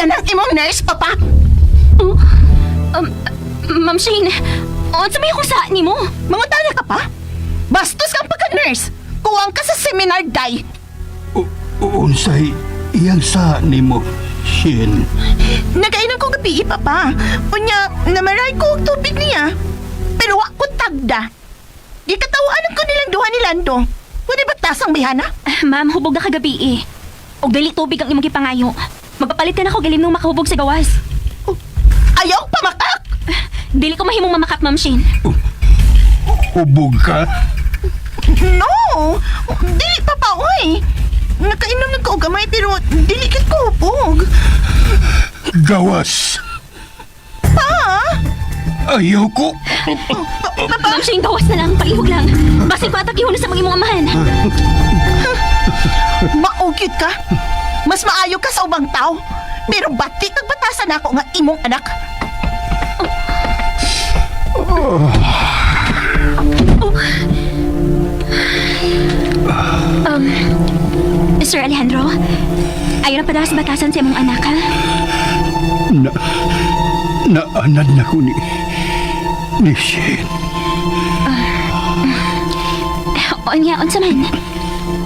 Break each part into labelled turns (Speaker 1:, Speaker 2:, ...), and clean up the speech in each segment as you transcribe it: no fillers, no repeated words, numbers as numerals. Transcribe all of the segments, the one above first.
Speaker 1: Yan ang imong nurse, papa.
Speaker 2: Oh, Ma'am Shane, unsa may akong sa ni mo?
Speaker 1: Mangutana ka pa? Bastos kang pagka-nurse. Kuwang ka sa seminar, day.
Speaker 3: Unsay iyang sa nimo, Shin?
Speaker 1: Nagainom ko gabi, papa. Unya, namaray ko og tubig niya. Pero wa ko tagda. Gikatawaan ko nilang duha ni Lando. Pwede ba tasang bihana?
Speaker 2: Ma'am, hubog na kagabi eh. Og dili tubig ang imong gipangayo. Magpapalit ka na ako gilim nung makahubog sa gawas.
Speaker 1: Ayaw pa makak!
Speaker 2: Dili ko mahimong mamakak, Ma'am Shane.
Speaker 3: Hubog ka?
Speaker 1: No! Dili, papa, oy! Nakainom na ko og gamay pero dili kit ko hubog.
Speaker 3: Gawas.
Speaker 1: Pa!
Speaker 3: Ayaw ko.
Speaker 2: Ma'am Shane, gawas na lang. Palihog lang. Basig ko atakihon na sa mga imong amahan.
Speaker 1: Maugit ka? Mas maayo ka sa ubang tao. Pero batik nagbatasan ako nga imong anak.
Speaker 2: Sir Alejandro, ayaw na padalas batasan sa imong anak, ha?
Speaker 3: Naanad na ko ni Shin.
Speaker 2: Unsa man?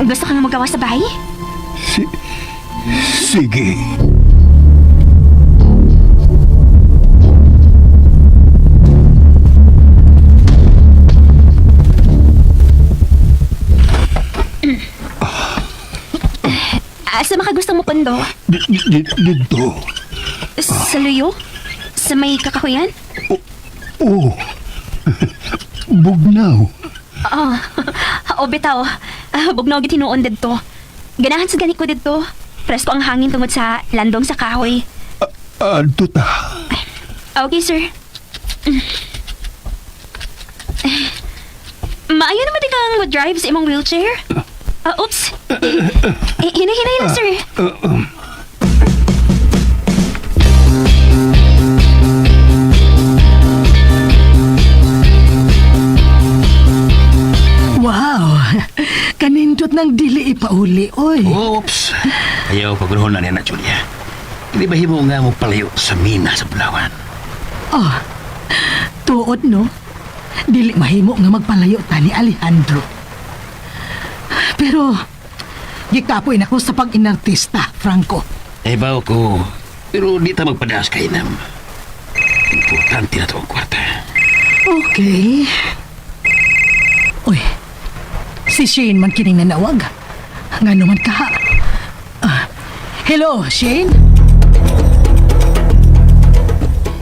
Speaker 2: Gusto ka nga magawa sa bahay?
Speaker 3: Sige.
Speaker 2: Asa makagusto mo pondo?
Speaker 3: Dito.
Speaker 2: Sa luyo? Sa may kakahuyan?
Speaker 3: Oh. Bugnaw.
Speaker 2: O bitaw, bugnaw gid tinuon didto. Ganahan sa gani ko didto. Presko ang hangin tungod sa landong sa kahoy.
Speaker 3: Adto ta.
Speaker 2: Okay, sir. Maayo naman di kang mag-drive sa imong wheelchair? Oops. Hinay-hinay lang, sir.
Speaker 4: Wow! Kanindot ng dili ipauli, oy.
Speaker 5: Oops! Ayaw pagruhon na niya na, Julia. Hindi ba himo nga mo palayo sa mina sa Bulawan?
Speaker 4: Oh, tuod no? Dili mahimo nga magpalayo ta ni Alejandro. Pero, gikapoy na ko sa pag-inartista, Franco.
Speaker 5: Baw ko. Pero di ta magpadaas kay nam. Importante na to ang kwarta.
Speaker 4: Okay. Uy, si Shane man kining nanawag. Nga naman ka ha. Hello, Shane?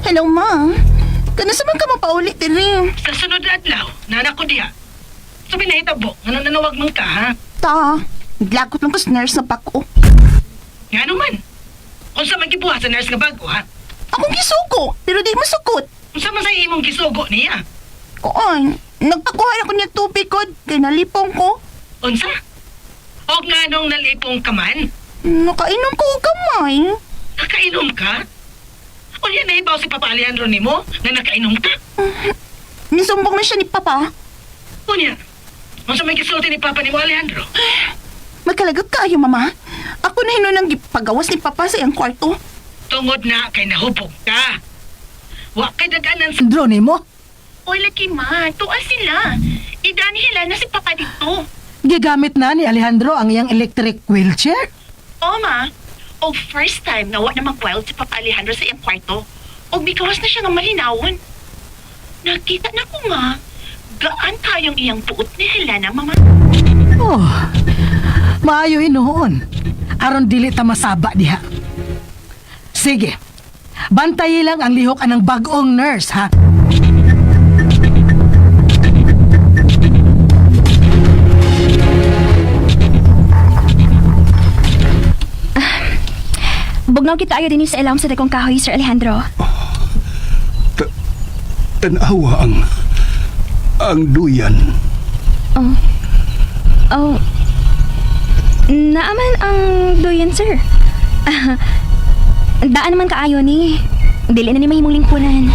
Speaker 1: Hello, ma'am. Kanasa man ka mapaulit din.
Speaker 6: Sa sunod na adlaw, nanak ko diha. Sabi na itabo, nga nanawag mang ka, ha?
Speaker 1: Ta, naglagot lang ko sa nurse na pako.
Speaker 6: Nga naman. Kung sa magibuha sa nurse nga bago, ha?
Speaker 1: Akong gisuko, pero di masukot.
Speaker 6: Kung sa masay imong gisugo niya.
Speaker 1: Koon, nagpakuha ako niya tubig ko, kay nalipong ko.
Speaker 6: Unsa? O nga nung nalipong ka man?
Speaker 1: Nakainom ko og gamay.
Speaker 6: Nakainom ka? O yan na ibaw si Papa Alejandro ni mo na nakainom ka?
Speaker 1: Nisumbong na siya ni Papa.
Speaker 6: O niya, kung sa may gisulti ni Papa ni mo Alejandro?
Speaker 1: Magkalagot kayo, Mama. Ako na hinunang gipagawas ni Papa sa iyang kwarto.
Speaker 6: Tungod na kay nahubog ka. Wa kay daganan sa...
Speaker 4: Drone mo?
Speaker 6: Oy, laki ma, tuwa sila. Idanihila na si Papa dito.
Speaker 4: Gigamit na ni Alejandro ang iyang electric wheelchair?
Speaker 6: Oo, ma. O first time na na mag-wild si Papa Alejandro sa iyang kwarto. O bikawas na siya ng malinawon. Nakita na ko nga. Gaan kayong iyang puot ni Helena, mama.
Speaker 4: Oh, maayo inoon. Aron dili ta masaba diha. Sige, bantayi lang ang lihok anang bag-ong nurse, ha?
Speaker 2: Bugnaw kita ayo din sa ilawom sa dagkong kahoy, Sir Alejandro.
Speaker 3: Tanawa ang duyan.
Speaker 2: Oh, naaman ang duyan, sir. Daan naman kaayo ni. Dili na ni mahimong lingkuran.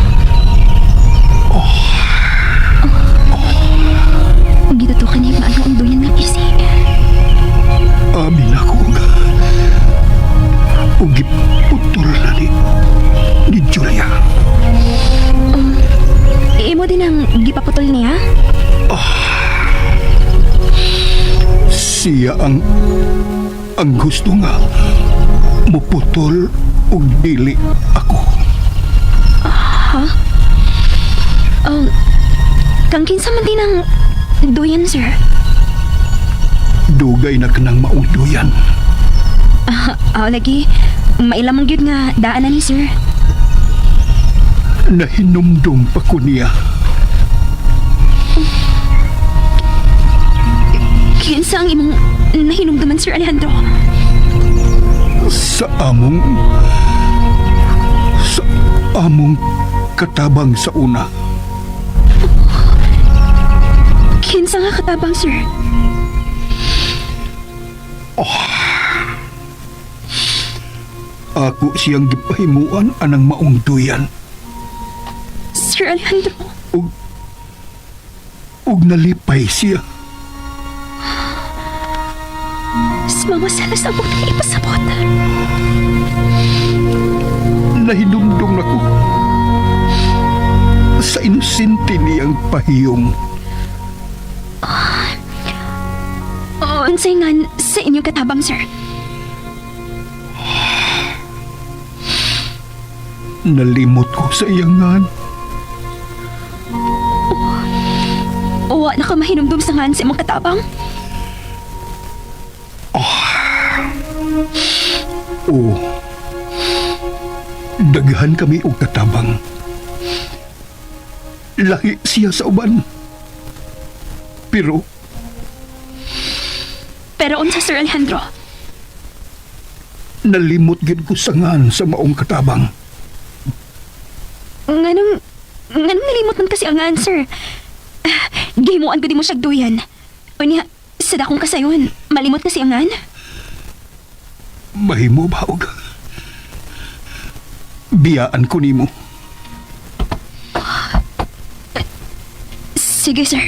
Speaker 2: Gitutukan niya maayo ang duyan nga isig.
Speaker 3: Amin ako nga. Ugip utol na
Speaker 2: ang gipaputol niya?
Speaker 3: Siya ang gusto nga muputol og dili ako.
Speaker 2: Kang kinsa man din ang duyan, sir.
Speaker 3: Dugay na kanang mauduyan.
Speaker 2: Lagi, mailamang gyud nga daanan ni sir.
Speaker 3: Nahinumdum pa ko niya.
Speaker 2: Kinsa ang imong nahinumduman, Sir Alejandro?
Speaker 3: Sa among katabang sa una.
Speaker 2: Kinsa nga katabang, sir?
Speaker 3: Ako siyang gipahimuan anang maong duyan.
Speaker 2: Sir Alejandro?
Speaker 3: Ug nalipay siya.
Speaker 2: Si Mama Salas ang buti ipasabot.
Speaker 3: Nahinumdum ako sa inosente niyang pahiyong.
Speaker 2: Unsay ngan sa inyong katabang, sir?
Speaker 3: Nalimot ko sa iyangan.
Speaker 2: Wa na ka mahinumdum sa ngan sa imong katabang?
Speaker 3: Oo. Daghan kami og katabang. Lahi siya sa uban. Pero
Speaker 2: Unsa, Sir Alejandro?
Speaker 3: nalimot gid ko sa ngan sa maong katabang.
Speaker 2: Nganong nalimot man kasi ang ngan, sir? Gihimuan ko di mo siyag duyan. Unya, sa dakong kasayon, malimot kasi ang ngan?
Speaker 3: Mahimo ba og biyaan ko nimo.
Speaker 2: Sige, sir.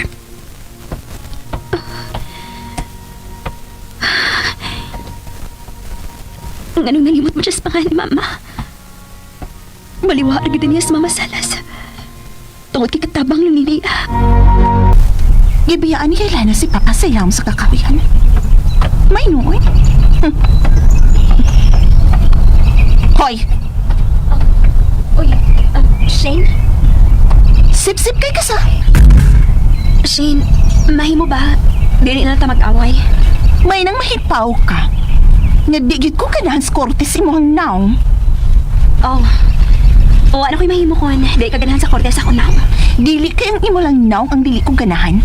Speaker 2: Nganong nalimot mo siya sa pangalan ni Mama? Maliwa agad niya sa Mama Salas. Tungod kay katabang lang niya.
Speaker 1: Gibiyaan ni Lana si Papa Sayam sa kakawihan. May noon. Hoy!
Speaker 2: Uy, Shane?
Speaker 1: Sip-sip kay ka sa...
Speaker 2: Shane, mahimo ba? Dili na ta mag-away.
Speaker 1: May nang mahipaw ka. Nadigit ko ka na Hans Cortes imong naong.
Speaker 2: Oh. O, ano ko'y mahimo kon? Dili ka ganahan sa Cortes ako now.
Speaker 1: Dili kayang imo lang naong ang dili ko ganahan.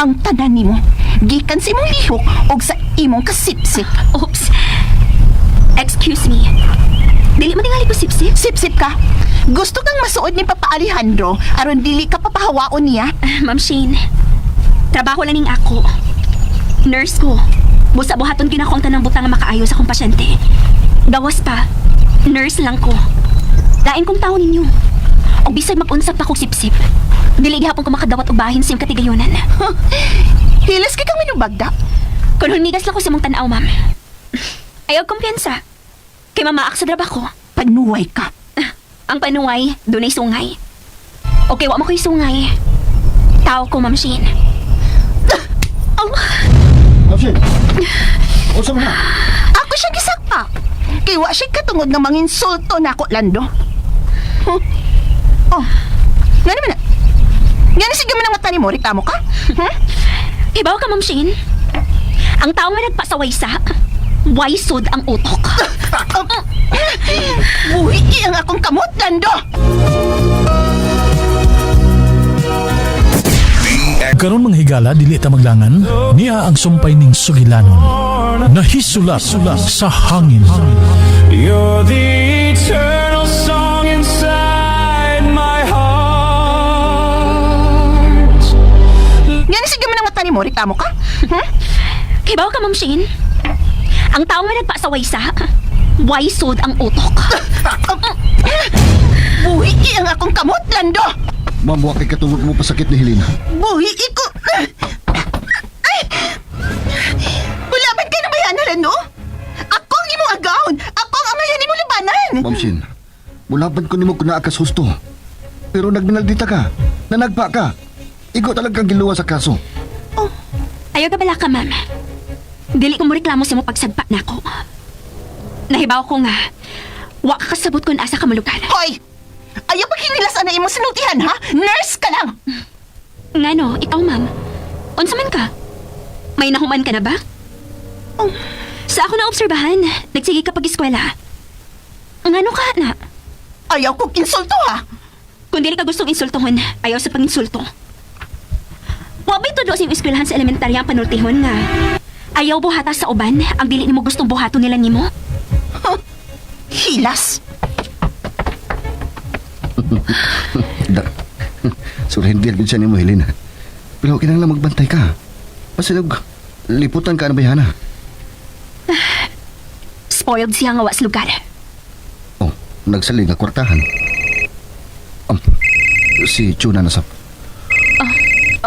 Speaker 1: Ang tanan nimo, gikan sa imong lihok o sa imong kasip-sip.
Speaker 2: Oops. Excuse me. Dili mo tingali ko sip-sip?
Speaker 1: Sip-sip ka. Gusto kang masuod ni Papa Alejandro aron dili ka papahawaon niya.
Speaker 2: Ma'am Shane, trabaho lang ning ako. Nurse ko. Busa-buhaton ginako ang tanang butang nga makaayo sa akong pasyente. Gawas pa, nurse lang ko. Lain kong tao ninyo. O bisag mag-unsap pa kong sip-sip. Dili gihapon ko makadawat og bahin sa iyong katigayonan.
Speaker 1: Hilas ka kang minubagda.
Speaker 2: Kung hunigas lang ko sa mong tanaw, ma'am. Ayaw kumpiyansa. Kay mamaak sa trabaho.
Speaker 1: Panuway ka.
Speaker 2: Ang panuway, dunay sungay. Okay, wa mo ko'y sungay. Tao ko, Ma'am Shane. Oh,
Speaker 5: Ma'am, unsa man na?
Speaker 1: Ako siya gisakpa. Kay wa siya katungod nga manginsulto na ako, Lando. Oh, nga naman na. Nga na sige mo ng mata ni mo, reklamo ka?
Speaker 2: ibaw ka, Ma'am Shane. Ang tao nga nagpasaway sa, waysod ang utok.
Speaker 1: Uy, ang akong kamot, Lando!
Speaker 7: Karon mga higala dili ta maglangan niya ang sumpay ning sugilanon nahisulat sa hangin.
Speaker 8: You're the eternal song inside my heart.
Speaker 1: Nga na sige mo ng mata ni mo, reklamo ka?
Speaker 2: Ibaw ka, Ma'am Shane. Ang tao nga nagpasaway sa, waysod ang utok.
Speaker 1: Uy, ang akong kamot, Lando!
Speaker 5: Ma'am, wa kay katungod mo pasakit ni Helena.
Speaker 1: Buhi, iko... Ay! Wala man ka na ba yan, Lando? Ako ang imong agawon! Ako ang amayan imong labanan!
Speaker 5: Ma'am Shin, mulaban ko nimo kuna akas husto. Pero nagminaldita ka.
Speaker 9: Nanagpa ka. Ikaw talagang giluwa sa kaso.
Speaker 2: Ayaw ka bala ka, ma'am. Dili ko mo reklamo sa mo pagsagpa na ako. Nahibaw ko nga, wa ka kasabot kung asa ka malugar.
Speaker 1: Hoy! Ayaw pag hinilas na imong sinultihan, ha? Nurse ka lang!
Speaker 2: Ngano, ikaw, ma'am. Unsa man ka? May nahuman ka na ba? Sa ako na obserbahan, nagsige ka pag-eskwela. Ngano ka na?
Speaker 1: Ayaw kong insulto, ha?
Speaker 2: Kung dili ka gustong insultohon, ayaw sa pang-insulto. Wa ba'y todo sa iyong eskwelahan sa elementarya ang panultihon nga ayaw buhata sa uban ang dili nimo gustong buhaton nila nimo?
Speaker 1: Hilas!
Speaker 9: Dak. Surrender gid siya nimo, Helena. Pero kinahanglan magbantay ka. Pasinog, liputan ka na bayhana.
Speaker 2: Spoiled siya nga wa sa lugar.
Speaker 9: Oh, nagsalig nga kwartahan. Si Chuna na sap.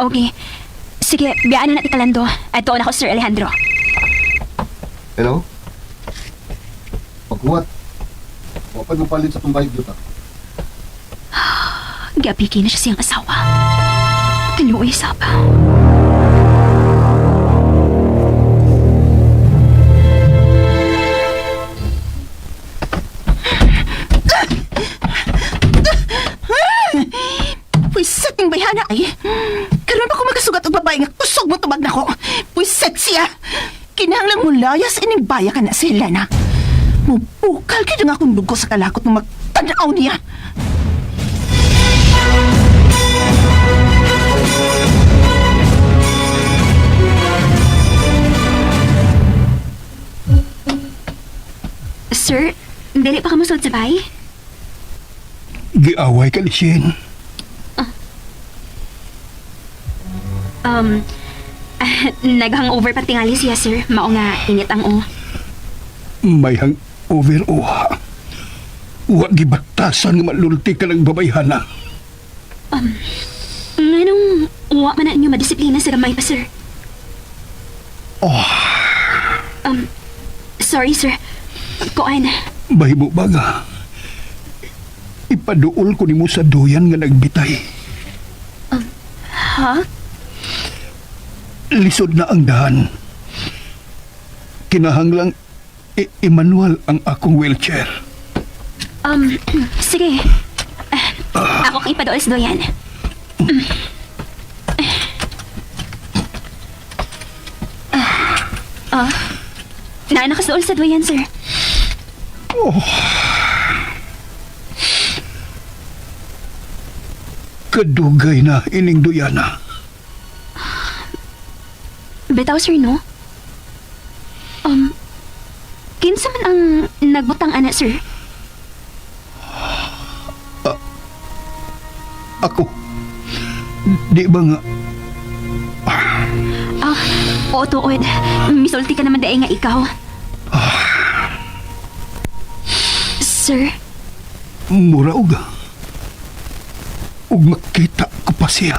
Speaker 2: Okay. Sige, biyaan na natin kalando. At doon ako, Sir Alejandro.
Speaker 9: Hello? Pagkuhat. Wapag mo palit sa pambayag yuta.
Speaker 2: Gapiki na siya siyang asawa. Kaluoy sapa.
Speaker 1: Pwisit ng bayhana ay. Karoon ako magkasugat og babae nga kusog mo tubag na ko. Pwisit siya. Kinahanglang mo layas ining baya ka na si Helena. Mubukal ka nga akong dugo sa kalakot ng magtanaw niya.
Speaker 2: Sir, dili pa ka musod sa bay?
Speaker 3: Giaway ka ni Sien.
Speaker 2: Nag-hangover pa tingali siya, sir. Mao nga, init ang o.
Speaker 3: May hangover o ha. Wa gibatasan nga malulti ka ng babayhana.
Speaker 2: Nganong, wa man na inyo madisiplina sa gamay pa, sir. Sorry, sir. Kuan.
Speaker 3: Bahimo baga. Ipaduol ko nimo sa duyan nga nagbitay.
Speaker 2: Ha?
Speaker 3: Lisod na ang dahan. Kinahanglang i-manual ang akong wheelchair.
Speaker 2: Sige. Ako kang ipadool sa doyan. Naanak ka sa dool sa doyan, sir.
Speaker 3: Kadugay na ining duyana.
Speaker 2: Bitaw, sir, no? Kinsa man ang nagbutang ana, sir?
Speaker 3: Ako. Di ba nga
Speaker 2: Oo, tuod. Misulti ka naman daay nga ikaw. Sir,
Speaker 3: mura uga? Ug makita ko pa siya.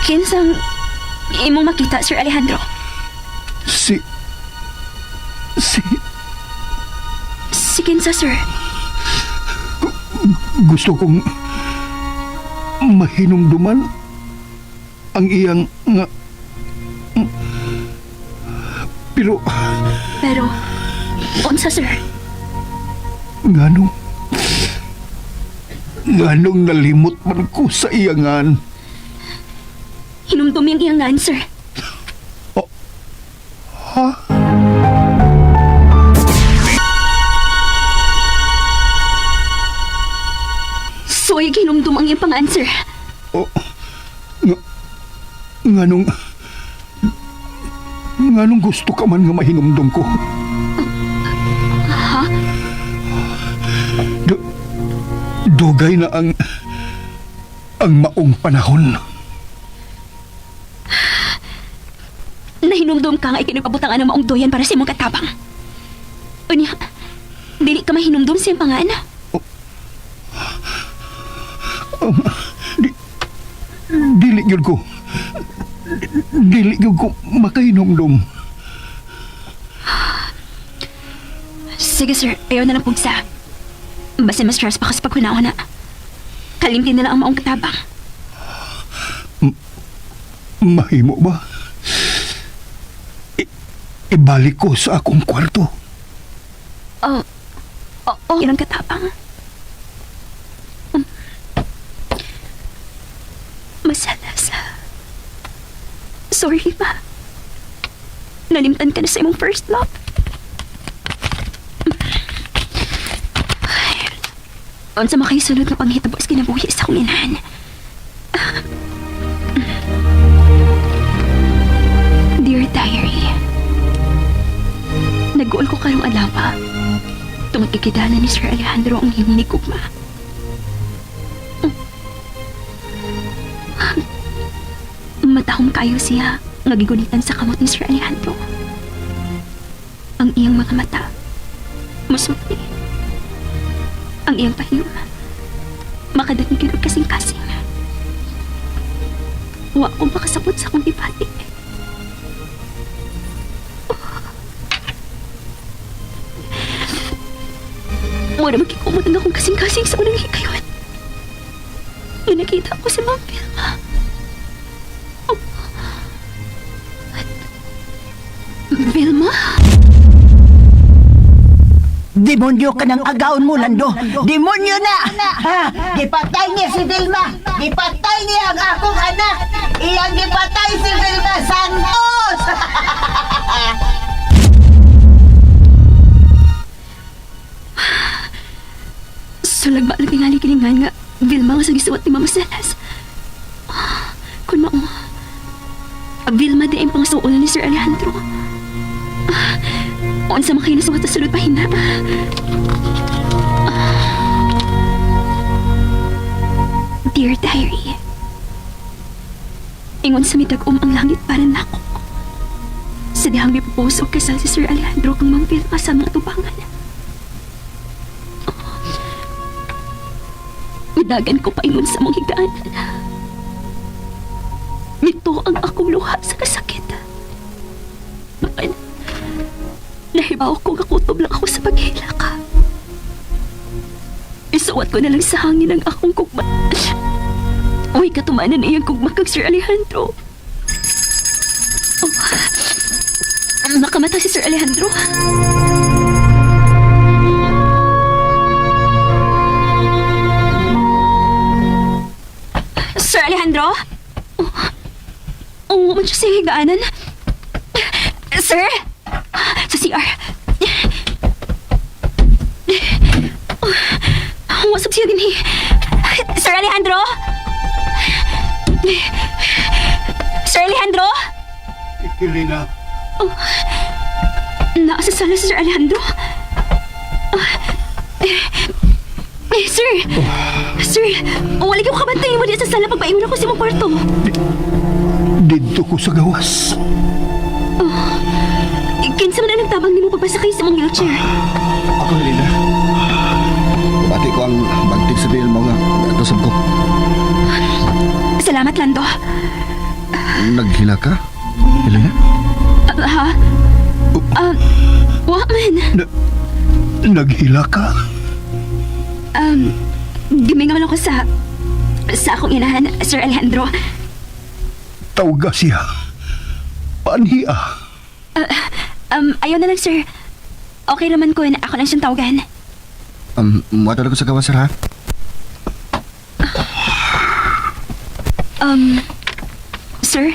Speaker 2: kinsang imong makita, Sir Alejandro?
Speaker 3: Si
Speaker 2: Kinsa, sir?
Speaker 3: gusto kong mahinumduman ang iyang nga pero
Speaker 2: unsa, sir?
Speaker 3: nganong nalimot man ko sa iyangan.
Speaker 2: Hinumdum yung iyangan, sir.
Speaker 3: Ha?
Speaker 2: Soy, hinumdum ang iyang pangaan, sir.
Speaker 3: Nganong gusto ka man nga mahinumdum ko?
Speaker 2: Ha?
Speaker 3: Dugay na ang maong panahon.
Speaker 2: Nahinumdum ka nga ikinagpabutangan ng maong doyan para sa imong katabang. Unya, dili ka mahinumdum sa iyang pangaan.
Speaker 3: Dili gyud ko makahinumdum.
Speaker 2: Sige, sir. Ayaw na lang pugsa. Basta mas stress pa ka sa pagkunaon na. Kalimtin na lang ang maong katabang.
Speaker 3: Mahimo ba? Ibalik ko sa akong kwarto.
Speaker 2: Oo, ilang katabang. Masalas. Sorry, ma. Nalimtan ka na sa imong first love. Unsa makaisulod na panghitabo sa kinabuhi sa akong inahan. Dear Diary, nag-uol ko karong alawa tungod kikidala ni Sir Alejandro ang hini ni Kugma. Matahong kayo siya nagigunitan sa kamot ni Sir Alejandro. Ang iyang mga mata musupli. Ang iyang pahiyo makadating kilog kasing-kasing. Wa ko makasabot sa akong ipati. Muna magkikumot ang akong kasing-kasing sa unang hikayon. Nung nakita ko si Ma'am Vilma. Vilma?
Speaker 1: Demonyo ka ng agaon mo, Lando. Demonyo na! Ha? Gipatay niya si Vilma! Gipatay niya ang akong anak! Iyang gipatay si Vilma Santos!
Speaker 2: Sulag ba lagi nga kiningan nga Vilma nga sa gisuwat ni Mama Salas. Kung mao, Vilma di ang pangsuon ni Sir Alejandro. Unsa man kayo nasuwat sa sulod pahina. Dear Diary, ingon sa mitag-om ang langit para nako. Sa dihang mipupuso kasal si Sir Alejandro kang Ma'am Vilma sa mga tubangan. Midagan ko paingon sa mong higdaanan. Mito ang akong luha sa kasakit. Bakit? Nahibaw ko nga kutob lang ako sa paghilaka. Isuwat ko na lang sa hangin ang akong kugma. Uy, katumanan iyang kugma kag Sir Alejandro. Oh, nakamata si Sir Alejandro. Sir Alejandro? Oh, man siya sa higaanan. Sir? Sa CR. Wasap siya din eh. Sir Alejandro? Sir Alejandro?
Speaker 3: Helena.
Speaker 2: Nasa sala si Sir Alejandro. Sir! Sir! Wala kayo kabantay mo diya sa sala pagpaingon ako sa mong kwarto.
Speaker 3: Dito ko sa gawas.
Speaker 2: Kinsa man ang nagtabang ni mo pagpasakay sa mong wheelchair.
Speaker 9: Ako, Helena. Bati ko ang bagtig sa bil mo nga. Natusab ko.
Speaker 2: Salamat, Lando.
Speaker 9: Naghila ka, Helena?
Speaker 2: Ha? Wa man.
Speaker 3: Naghila ka?
Speaker 2: Gimingaw ako sa akong inahan, Sir Alejandro.
Speaker 3: Tawga siya. Panhiya.
Speaker 2: Ayaw na lang, sir. Okay naman ko na ako lang siyang tawagan.
Speaker 9: Muwata ko sa gawas, sir, ha?
Speaker 2: Sir?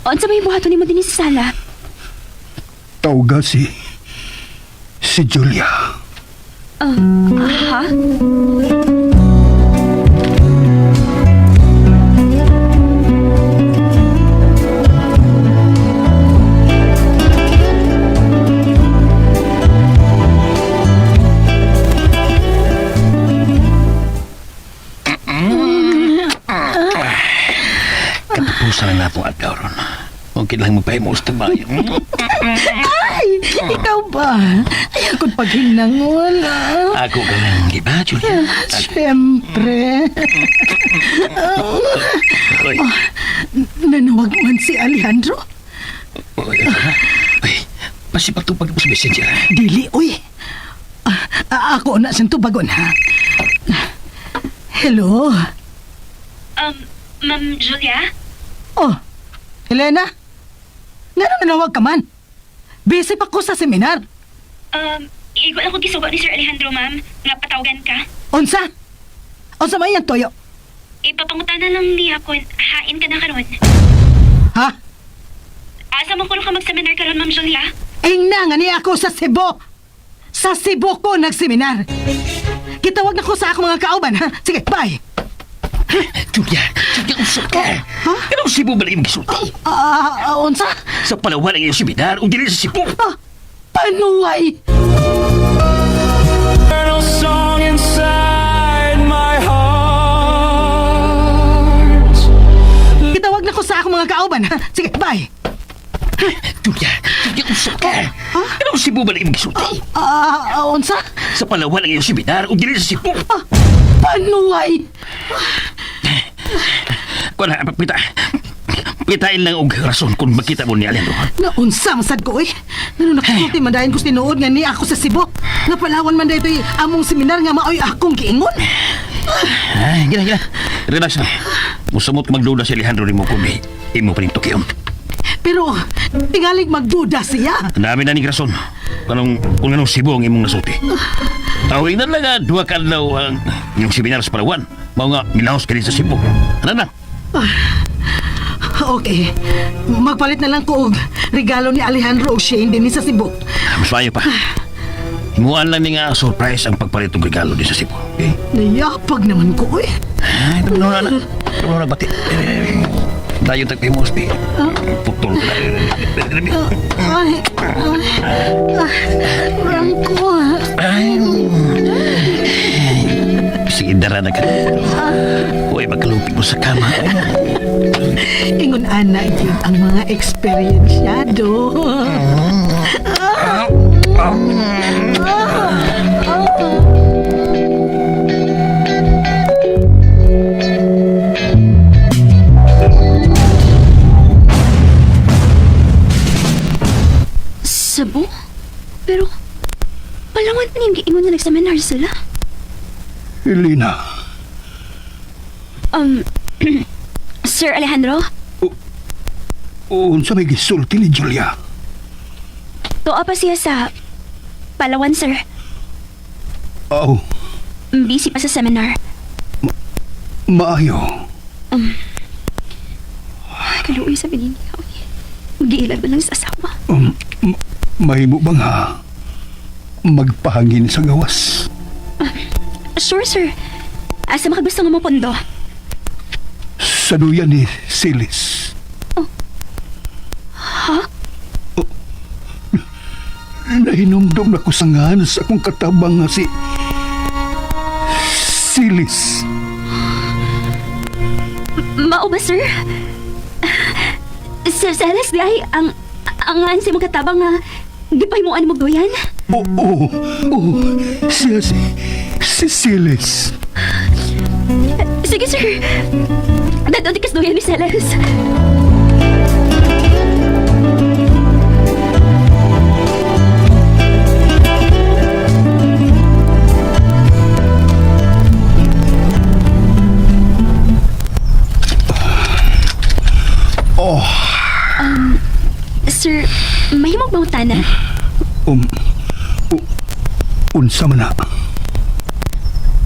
Speaker 2: Unsa may buhaton ni mo din sa sala?
Speaker 3: Tawga si Julia.
Speaker 2: Ha?
Speaker 5: Katapusan na natong adlaw ron. Okay lang magpahimo sa tabayo.
Speaker 4: Ay, ikaw ba? Ay, ako'y paghinangon.
Speaker 5: Ako ka lang, di ba, Julia?
Speaker 4: Siyempre.
Speaker 5: Oy,
Speaker 4: Nanawag man si Alejandro?
Speaker 5: oy, pasipatupag mo sa messenger.
Speaker 4: Dili, uy. Ako na siyang tubagon, ha? Hello?
Speaker 2: Ma'am Julia?
Speaker 4: Oh, Helena? Nga nanawag ka man? Busy pa ko sa seminar.
Speaker 2: Igo lang ko gisugo ni Sir Alejandro, ma'am. Nga patawagan ka.
Speaker 4: Unsa? Unsa may yung toyo?
Speaker 2: Ipapangutana lang niya kung hain ka na karon.
Speaker 4: Ha?
Speaker 2: Asa man kuno ka mag-seminar karon, Ma'am Julia?
Speaker 4: Ingna nga niya ako sa Cebu. Sa Cebu ko nagseminar. Kitawag na ko sa akong mga kauban, ha? Sige, bye.
Speaker 5: Julia, usap ka.
Speaker 4: Ha?
Speaker 5: Anong Cebu ba lang yung gisulti?
Speaker 4: Unsa?
Speaker 5: Sa Palawan ang iyong seminar, o dili sa Cebu.
Speaker 4: Panuway?
Speaker 8: Eternal song inside my heart.
Speaker 4: Kitawag na ko sa akong mga kauban, ha? Sige, bye.
Speaker 5: Julia, usap ka. Anong Cebu ba lang yung gisulti?
Speaker 4: Unsa?
Speaker 5: Sa Palawan ang iyong seminar, o dili sa Cebu.
Speaker 4: Panuway?
Speaker 5: Kung na, pitain lang og rason kung magkita mo ni Alejandro.
Speaker 4: Naunsa masad ko eh. Nakuti man dahin ko tinuod nga ni ako sa Cebu. Napalawan man dahito among seminar nga maoy akong giingon.
Speaker 5: Ay, gina. Relax na. Musamot magduda si Alejandro ni mo kung imo pa rin tukiyom.
Speaker 4: Pero tingalig magduda siya.
Speaker 5: Dami na ni rason. Kung anong Cebu ang imong nasuti. Tawag na lang nga, 2 kadlaw ang yung seminar sa Palawan. Mao nga, milahos ka rin sa Cebu. Ano na?
Speaker 4: Okay. Magpalit na lang ko og regalo ni Alejandro o Shane din sa Cebu.
Speaker 5: Mas mayo pa. Himuan lang ni nga surprise ang pagpalit ng regalo din sa Cebu. Okay?
Speaker 4: Nayapag naman ko eh.
Speaker 5: Ay, tumuno na. Tumuno na, bati. Dayo tagpay mo, Spi. Putol ka na.
Speaker 4: Rangko.
Speaker 5: Sige, dara na ka. Huwag magkalupit mo sa kama.
Speaker 4: Ingon ana yun ang mga eksperyensyado.
Speaker 2: Cebu? Pero, Palawan pa niyong giingon na nag-seminar sila.
Speaker 3: Helena,
Speaker 2: Sir Alejandro?
Speaker 3: unsa may gisulti ni Julia?
Speaker 2: Tuwa pa siya sa Palawan, sir.
Speaker 3: Aw,
Speaker 2: Busy pa sa seminar.
Speaker 3: maayo.
Speaker 2: Kaluoy sa pininigaw. Mag-iilan ba lang sa asawa?
Speaker 3: Mahimo ba nga magpahangin sa gawas?
Speaker 2: Sure, sir. Asa makagusto nga mo pondo?
Speaker 3: Sa duyan ni Silis.
Speaker 2: Ha?
Speaker 3: Nahinumdum na ko sa ngahan sa akong katabang nga si Silis.
Speaker 2: Mao ba, sir? Sir Celes, di ang ansi mo katabang nga gipahimuan mo doyan?
Speaker 3: Oo, siya si Silis.
Speaker 2: Sige, sir. Dadto di kas doyan ni Celes. Sir, mahimog ba utana?
Speaker 3: Unsa man na?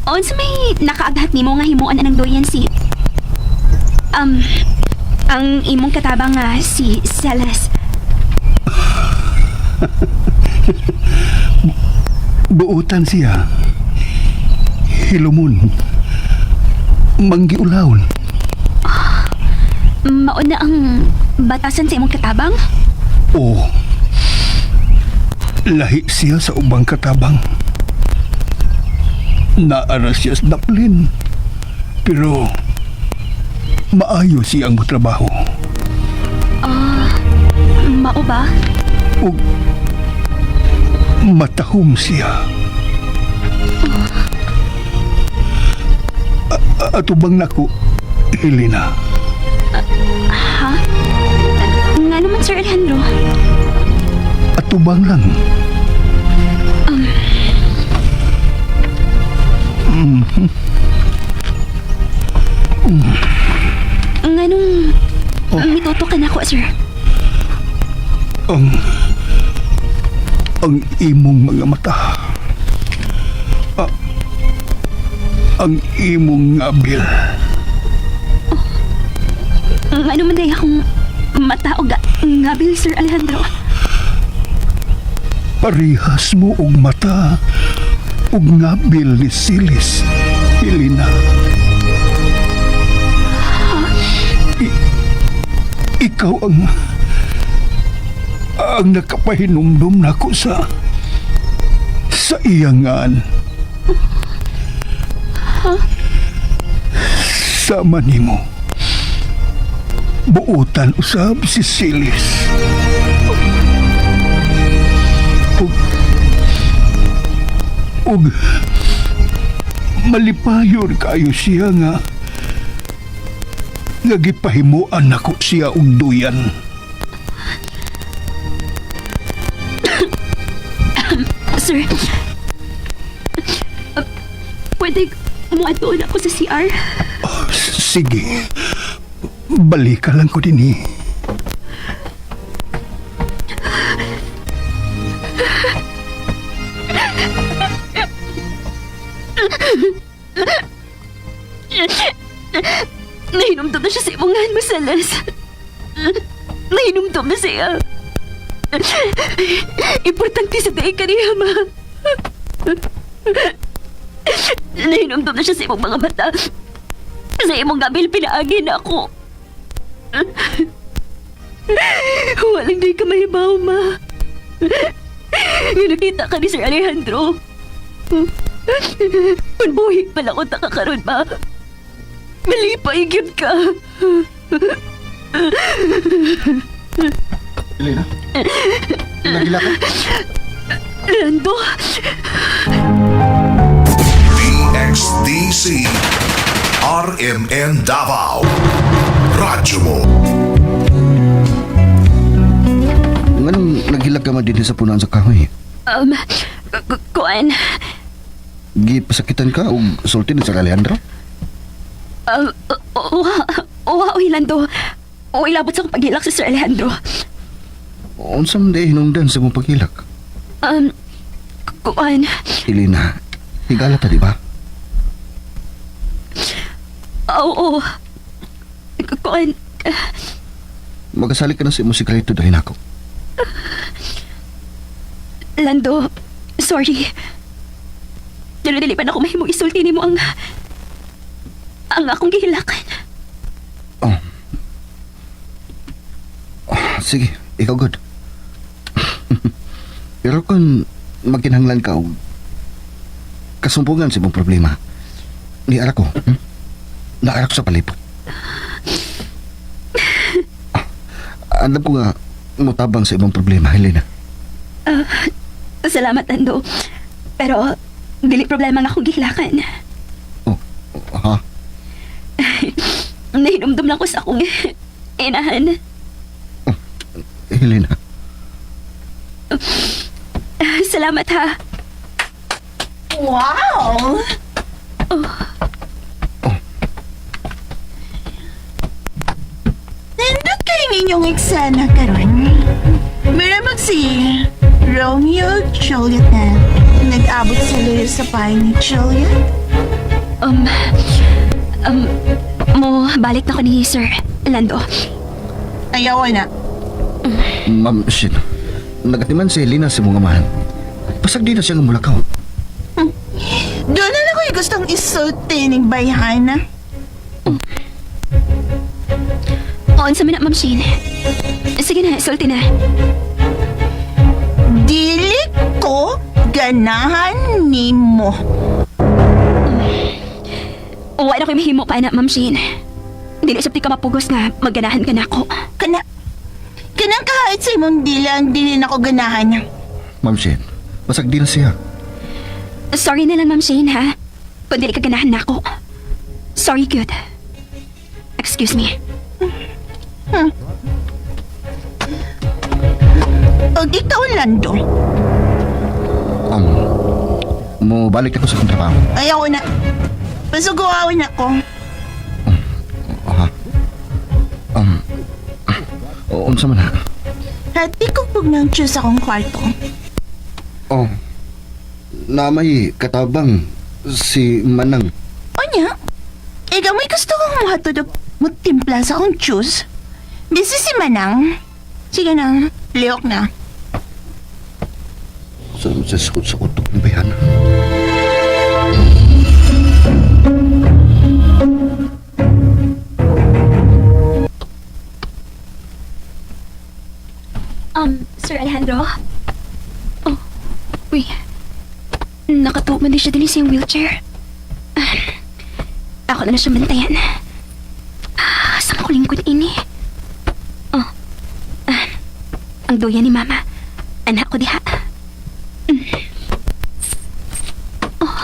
Speaker 2: Onsa may nakaaghat nimo nga himuan anang doyan si... ang imong katabang nga si Celes.
Speaker 3: Buutan siya. Hilumon. Manggiulawon.
Speaker 2: Mao na ang batasan sa imong katabang?
Speaker 3: Oo. Lahi siya sa ubang katabang. Naara siya sa daplin. Pero maayo siyang motrabaho.
Speaker 2: Mao ba?
Speaker 3: Ug matahom siya. Atubang nako, Helena.
Speaker 2: Ha? Nga naman, Sir Alejandro.
Speaker 3: Atubang lang.
Speaker 2: Mituto ka na ako, sir.
Speaker 3: Ang imong mga mata. Ang imong ngabil.
Speaker 2: Ano man day akong mata o ngabil, Sir Alejandro?
Speaker 3: Parihas mo og mata ug ngabil ni Silis, Helena. Ikaw ang nakapahinumdum nako sa iyangan. Sama nimo. Buutan usab si Silis. Ug malipayon kayo siya nga gipahimuan nako siya og duyan.
Speaker 2: Sir, pwede muadto na ako sa CR?
Speaker 3: Sige, balik ka lang ko din eh.
Speaker 2: Nahinumdum na siya sa imong ngahan, Masalas. Nahinumdum na siya. Importante sa day ka niya, ma. Nahinumdum na siya sa imong mga mata. Sa imong gabil, pinaagi na ako. Walang day ka mahibaw, ma. Yung nakita ka ni Sir Alejandro. Unbuhig pala ko takakaroon, ma. Malipay yun ka.
Speaker 9: Helena? Nagila ka?
Speaker 2: Lando,
Speaker 10: DXDC RMN Davao Radyo mo.
Speaker 9: Nganong naghilag ka man din sa punan sa kahoy?
Speaker 2: kuan.
Speaker 9: Gipasakitan ka o sulti sa Alejandro?
Speaker 2: Uy, Lando. Uy, labot sa paghilak sa Sir Alejandro.
Speaker 9: Unsam day hinungdan sa mong paghilak?
Speaker 2: Kuan.
Speaker 9: Helena, higala ta, di ba?
Speaker 2: Oo. Kuan.
Speaker 9: Magasali ka na sa musikalito dahil ako.
Speaker 2: Lando, sorry. Dili pa na ako mahimong isulti ni mo ang akong gihilakan.
Speaker 9: Sige, ikaw good. Pero kung magkinahanglan ka o kasumpungan sa mong problema, niara ko, naara ko sa palipot. Alam ko nga, mutabang sa ibang problema, Helena.
Speaker 2: Salamat, Lando. Pero, dili problema nga akong gihilakan.
Speaker 9: Ha?
Speaker 2: Nahinumdum lang ko sa akong inahan.
Speaker 9: Helena.
Speaker 2: Salamat, ha.
Speaker 1: Wow! Nindot kayong inyong eksena karon. Maramag si Romeo at Juliet na nag-abot sa luyo sa bahay ni Juliet.
Speaker 2: Mo balik na ko ni Sir Lando.
Speaker 1: Ayaw na.
Speaker 9: Ma'am, shit. Nagatiman si Helena sa mga amahan. Pasag di na siya ng mulakaw.
Speaker 1: Doon na lang ko yung gustong isulti ng bayhan.
Speaker 2: On sa mina, Ma'am Shane. Sige na, sulti na.
Speaker 1: Dili ko ganahan ni mo.
Speaker 2: Uwa na ko'y mahimo pa na, Ma'am Shane. Dili sabti ka mapugos nga magganahan ka na ako.
Speaker 1: Kanang kahit sa imong dilang dili na ko ganahan.
Speaker 9: Ma'am Shane, pasag di na siya.
Speaker 2: Sorry na lang, Ma'am Shane, ha? Kung dili ka ganahan na ako. Sorry, good. Excuse me.
Speaker 1: O ikaw, Lando.
Speaker 9: Mo balik ako sa kong trabaho.
Speaker 1: Ayaw na. Pasuguawin ako.
Speaker 9: Ha? O, unsa man na?
Speaker 1: Hati ko pug ng juice akong kwarto.
Speaker 9: Oh, na may katabang si Manang.
Speaker 1: O niya, ikaw may gusto kong hatod mo timpla sa akong juice. Busy si Manang. Sige na, liyok na.
Speaker 9: Sa sukot sa utok ni Bayana.
Speaker 2: Sir Alejandro? Oh, uy. Nakatuog man din siya din sa iyong wheelchair. Ako na siya bantayan. Saan ko lingkod ini? Oh, ang doya ni Mama. Anak ko diha. Oh.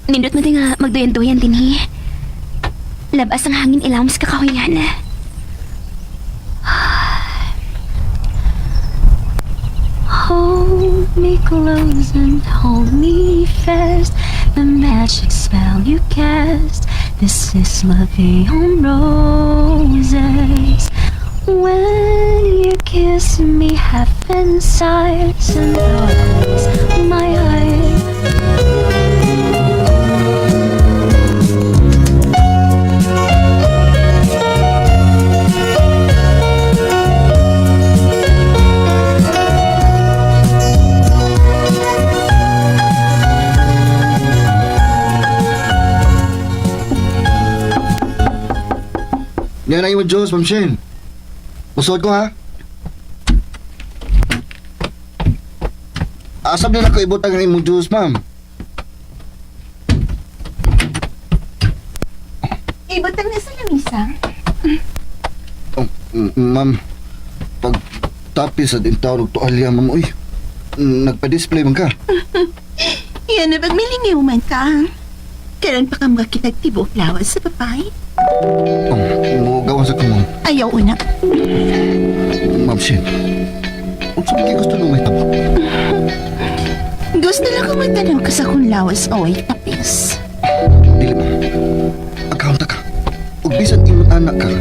Speaker 2: Nindot mo din nga magdoyan-doyan din hi. Labas ang hangin ilawom sa kakahuyan. Hold me close and hold me fast. The magic spell you cast. This is love beyond roses. When you kiss me, heaven sighs and opens my heart.
Speaker 9: Yan na yung Diyos, Ma'am Shen. Busod ko, ha? Asap nila ko ibutang ang imong juice, ma'am.
Speaker 1: Ibutang na sa lamisa.
Speaker 9: Oh, ma'am, pag tapis at intawag tuwalya, ma'am, uy, nagpa-display man ka.
Speaker 1: Yan na pagmilingiw man ka. Karon pa ka mga kitagtibok lawas sa papay.
Speaker 9: Oh, mo gawa sa ko, ma'am.
Speaker 1: Ayaw una.
Speaker 9: Ma'am Shen, kung saan kayo gusto nung may tabak?
Speaker 1: Gusto lang ko magtanong ka sa kung lawas o ay tapis.
Speaker 9: Dili, ma'am. Agkaunta ka. Huwag bisan imong anak ka.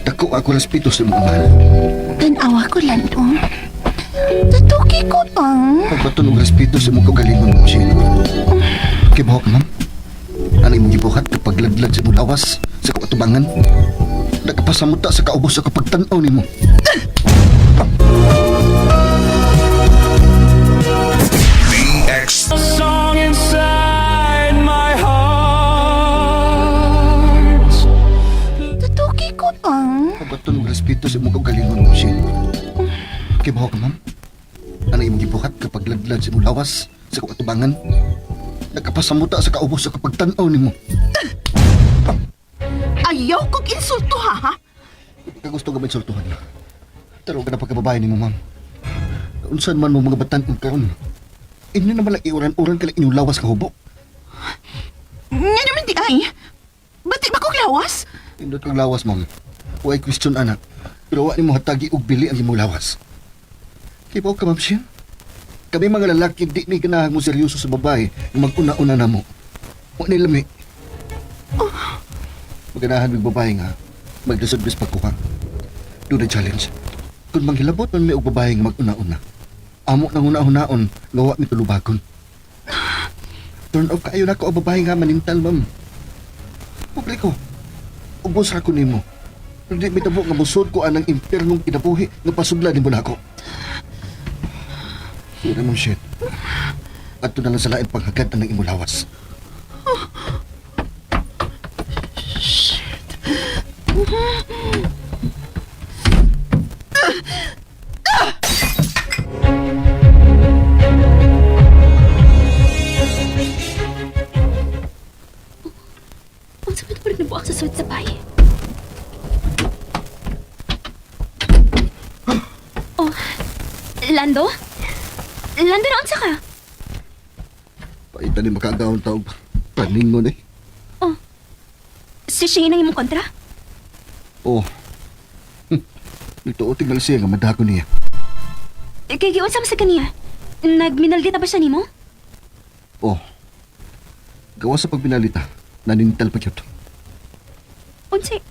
Speaker 9: Dako ako respito sa imong mahal.
Speaker 1: Tanawa ko lang to. Tutuki ko pang.
Speaker 9: Pagbato ng respeto sa imong kagalingon, Ma'am Shen. Kibahok, ma'am. Ano imong gibuhat kapag laglag sa imong lawas sa katubangan? Nagpasamuta sa kaubos sa kapagtanaw nimo.
Speaker 10: DX
Speaker 8: A song inside my heart.
Speaker 1: Tutuki ko pang.
Speaker 9: Pagbato ng respeto sa imong kagalingon, Ma'am Shen. Kibahok, ma'am. Ano imong gibuhat kapag laglag sa imong lawas sa katubangan? Nagpasamuta sa kaubos sa kapagtanaw nimo.
Speaker 1: Ayaw kong insulto ha.
Speaker 9: Kagusto ka ba insultuhan? Taro ka na pagkababae ni mo, ma'am. Unsan man mo mga batan kung karon. Inyo naman lang iuran-uran ka lang inyong lawas ka hubok.
Speaker 1: Nga naman di ay. Ba't ba kong lawas?
Speaker 9: Indot kang lawas, ma'am. Huwag question, anak. Pero wala ni mo hatagi og bili ang imong lawas. Kibaw ka, ma'am Shen. Kami mga lalaki, di ni ganahang mo seryoso sa babae na mag-una-una na mo. Huwag nila lami. Maganahan ng babae nga, magdasod-bis pagkuha. Do the challenge. Kung manghilabot man may og babae nga mag-una-una, amo nang una-unaon, gawa mi tulubagon. Turn off kayo na ko ang babae nga manintal, ma'am. Publiko, ubos ra ko nimo. Pero di mitabo nga busod ko anang impernong kinabuhi nga pasudla ni mo na ako. Sige ma'am shit. At na lang sa lain panghagad ng imulawas.
Speaker 2: Ang sabi na nabuak sa suwit sa bahay. Oh, Lando? Lando na unsa ka?
Speaker 9: Paita ni makagawang taog. Paningon eh.
Speaker 2: Oh, sisingin ang imong kontra?
Speaker 9: Oh. Ito tinggal siya nga madako niya.
Speaker 2: Kaya giunsa man sa kaniya? Nagminaldita ba siya nimo?
Speaker 9: Oh. Gawa sa pagpinalita, nanintal pa yun.
Speaker 2: Unsay?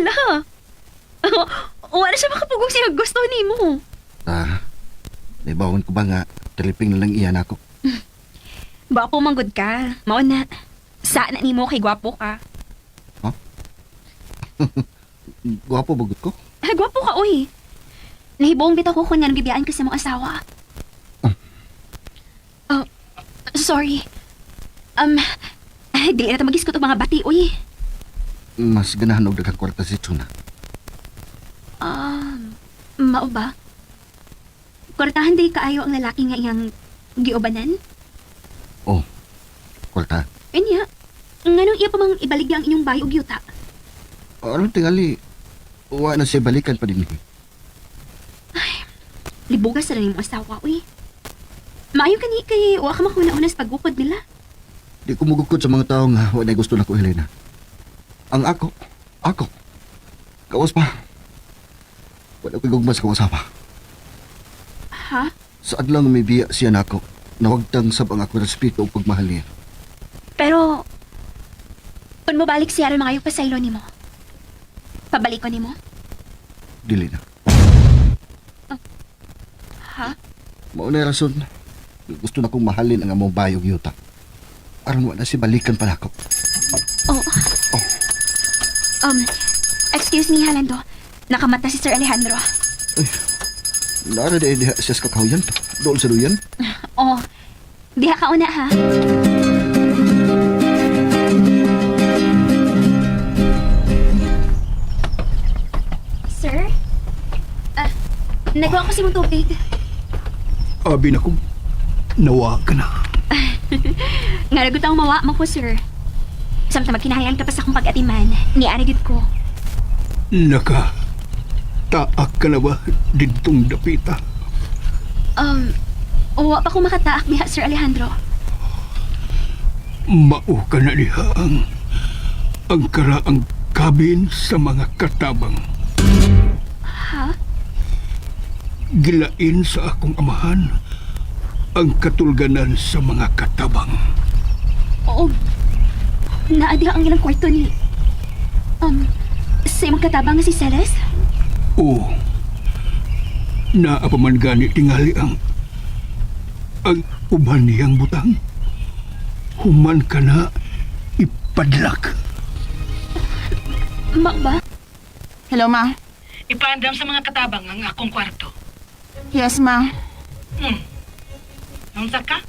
Speaker 2: Hala. Wala siya makapugong siya gusto ni mo.
Speaker 9: Naibawon ko ba nga, taliping na lang iyan ako.
Speaker 2: Gwapo manggod ka. Mao na. Saan na ni mo kay gwapo ka?
Speaker 9: Gwapo bagot ko?
Speaker 2: Gwapo ka, uy. Nahibong bitaw ko kung nga nabibiyaan ka sa mong asawa. Oh, sorry. Dili na ito mag-iskot ang mga bati, uy.
Speaker 9: Mas ganahan og daghang kwarta si Chuna.
Speaker 2: Mao ba? Kwartahan di kaayo ang lalaki nga iyang giubanan?
Speaker 9: Oh, kwarta.
Speaker 2: Anya, nganong iya pa mang ibaligya ang inyong bayo og yuta?
Speaker 9: Anong tingali? Wa na siya balikan pa din.
Speaker 2: Libugas na rin yung asawa, uy. Maayo ka ni kay wa ka makuna-una sa paggukod nila.
Speaker 9: Di ko mugukod sa mga tao nga wa na gusto na ko, Helena. Ang ako, kawas pa. Wala ko gugmas kawas pa.
Speaker 2: Ha?
Speaker 9: Saan lang may biya siya na ako, nawagtang sab ang ako respeto o pagmahal niya.
Speaker 2: Pero, kung mo balik siya rin mga yung pasaylo ni mo, pabalik ko ni mo?
Speaker 9: Dili na.
Speaker 2: Ha?
Speaker 9: Mauna yung rason. Gusto na kong mahalin ang among bayog yuta. Aron wala si balikan pala ako.
Speaker 2: Oh. Excuse me, Halando. Nakamata si Sir Alejandro.
Speaker 9: Nara diha siya sa kakahuyan. Doon sa duyan.
Speaker 2: Oh, diha ka una, ha? Sir? Nagawa ko si mong tubig.
Speaker 3: Abi na ko, nawa ka na.
Speaker 2: Nga nagot ang mawa mo ko, sir. Samtang magkinahayan ka pa sa akong pag-atiman, niarigid ko.
Speaker 3: Naka, taak ka na ba ditong dapita?
Speaker 2: Uwa pa ko makataak diha, Sir Alejandro.
Speaker 3: Mao ka na diha ang karaang kabin sa mga katabang.
Speaker 2: Ha?
Speaker 3: Gilain sa akong amahan ang katulganan sa mga katabang.
Speaker 2: Oo. Naadiha ang ilang kwarto ni... sa imong katabang nga si Celes?
Speaker 3: Oo. Naapaman gani tingali ang uban niyang butang. Human ka na ipadlak.
Speaker 2: Ma ba?
Speaker 1: Hello, ma.
Speaker 6: Ipaandam sa mga katabang ang akong kwarto.
Speaker 1: Yes, ma.
Speaker 6: Nung ka?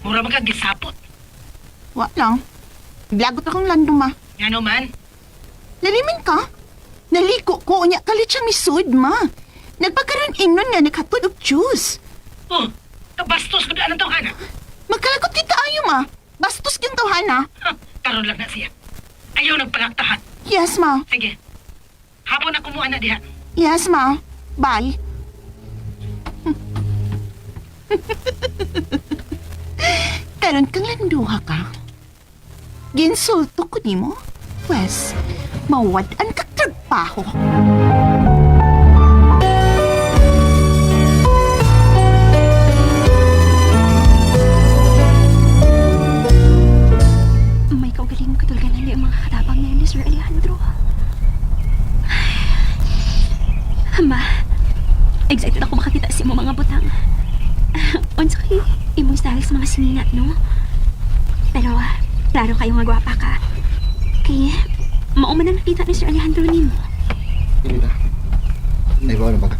Speaker 6: Mura magagisapot.
Speaker 1: Wa lang. Blagot akong lando, ma.
Speaker 6: Nga naman.
Speaker 1: Lalimin ka? Naliko ko, unya kalit siyang misud, ma. Nagpagkaroon ingnon nga naghatod og juice.
Speaker 6: Oh, kabastos ko daan ang tawhana.
Speaker 1: Magkalakot kita ayo, ma. Bastos yung tawhana.
Speaker 6: Karon lang na siya. Ayaw nagpalaktahan.
Speaker 1: Yes, ma.
Speaker 6: Sige. Hapon na kumuha na diha.
Speaker 1: Yes, ma. Bye. Karon kang landuha ka. Ginsulto ko ni mo. Pwes, mawad-an ka trabaho.
Speaker 2: May kaugaling mo katulganan niya ang mga katabang na ni Sir Alejandro. Ma, excited ako makakita si mo mga butang. Unsa kay imong style sa mga siningat, no? Pero, klaro kayo nga gwapa ka. Kaya, mauman ang nakita ni Sir Alejandro ni mo.
Speaker 9: Dili na. Naibaw na ba ka?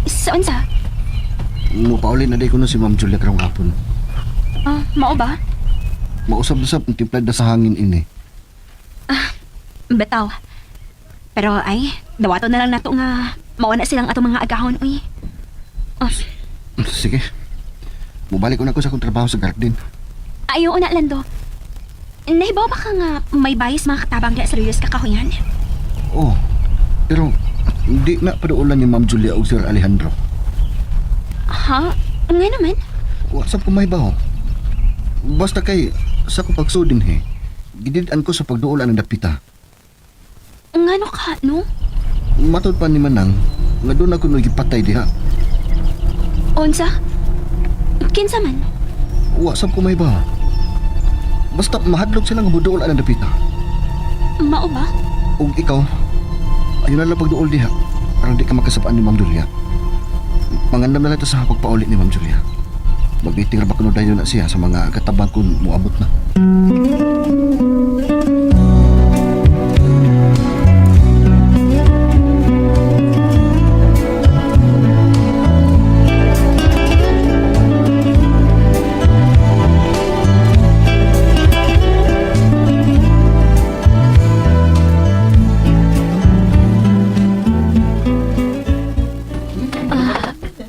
Speaker 2: Saan sa?
Speaker 9: Mupaulin na day ko na si Ma'am Julia karong hapon.
Speaker 2: Mao ba?
Speaker 9: Mausap-usap ang timplad na sa hangin ini.
Speaker 2: Betaw. Pero ay, dawato na lang nato nga mauna silang ato mga agahon, uy.
Speaker 9: Sige. Mubalik ko na ko sa akong trabaho sa garden.
Speaker 2: Ayaw na, Lando. Nahibaw ba ka nga may bayis mga katabang diya sa Reyes kakahuyan?
Speaker 9: Oh, pero hindi na paduulan ni Ma'am Julia o Sir Alejandro.
Speaker 2: Ha? Nga naman?
Speaker 9: Wasap ko may baho. Basta kay sa ko pagsudin he. Gididaan ko sa pagduulan ng dapita.
Speaker 2: Nga no ka, no?
Speaker 9: Matod pa ni Manang nga doon ako nagipatay diha.
Speaker 2: Unsa? Kinsa man?
Speaker 9: Wasap ko may baho. Basta mahadlok sila nga buduulan ng dapita.
Speaker 2: Mao ba?
Speaker 9: Ug ikaw, Ayun na lang pagduol diha. Para di ka makasabaan ni Ma'am Julia. Mangandam na lang ito sa pagpaulit ni Ma'am Julia. Mag-meeting ra ba kuno dayon na siya sa mga katabang kung muabot na.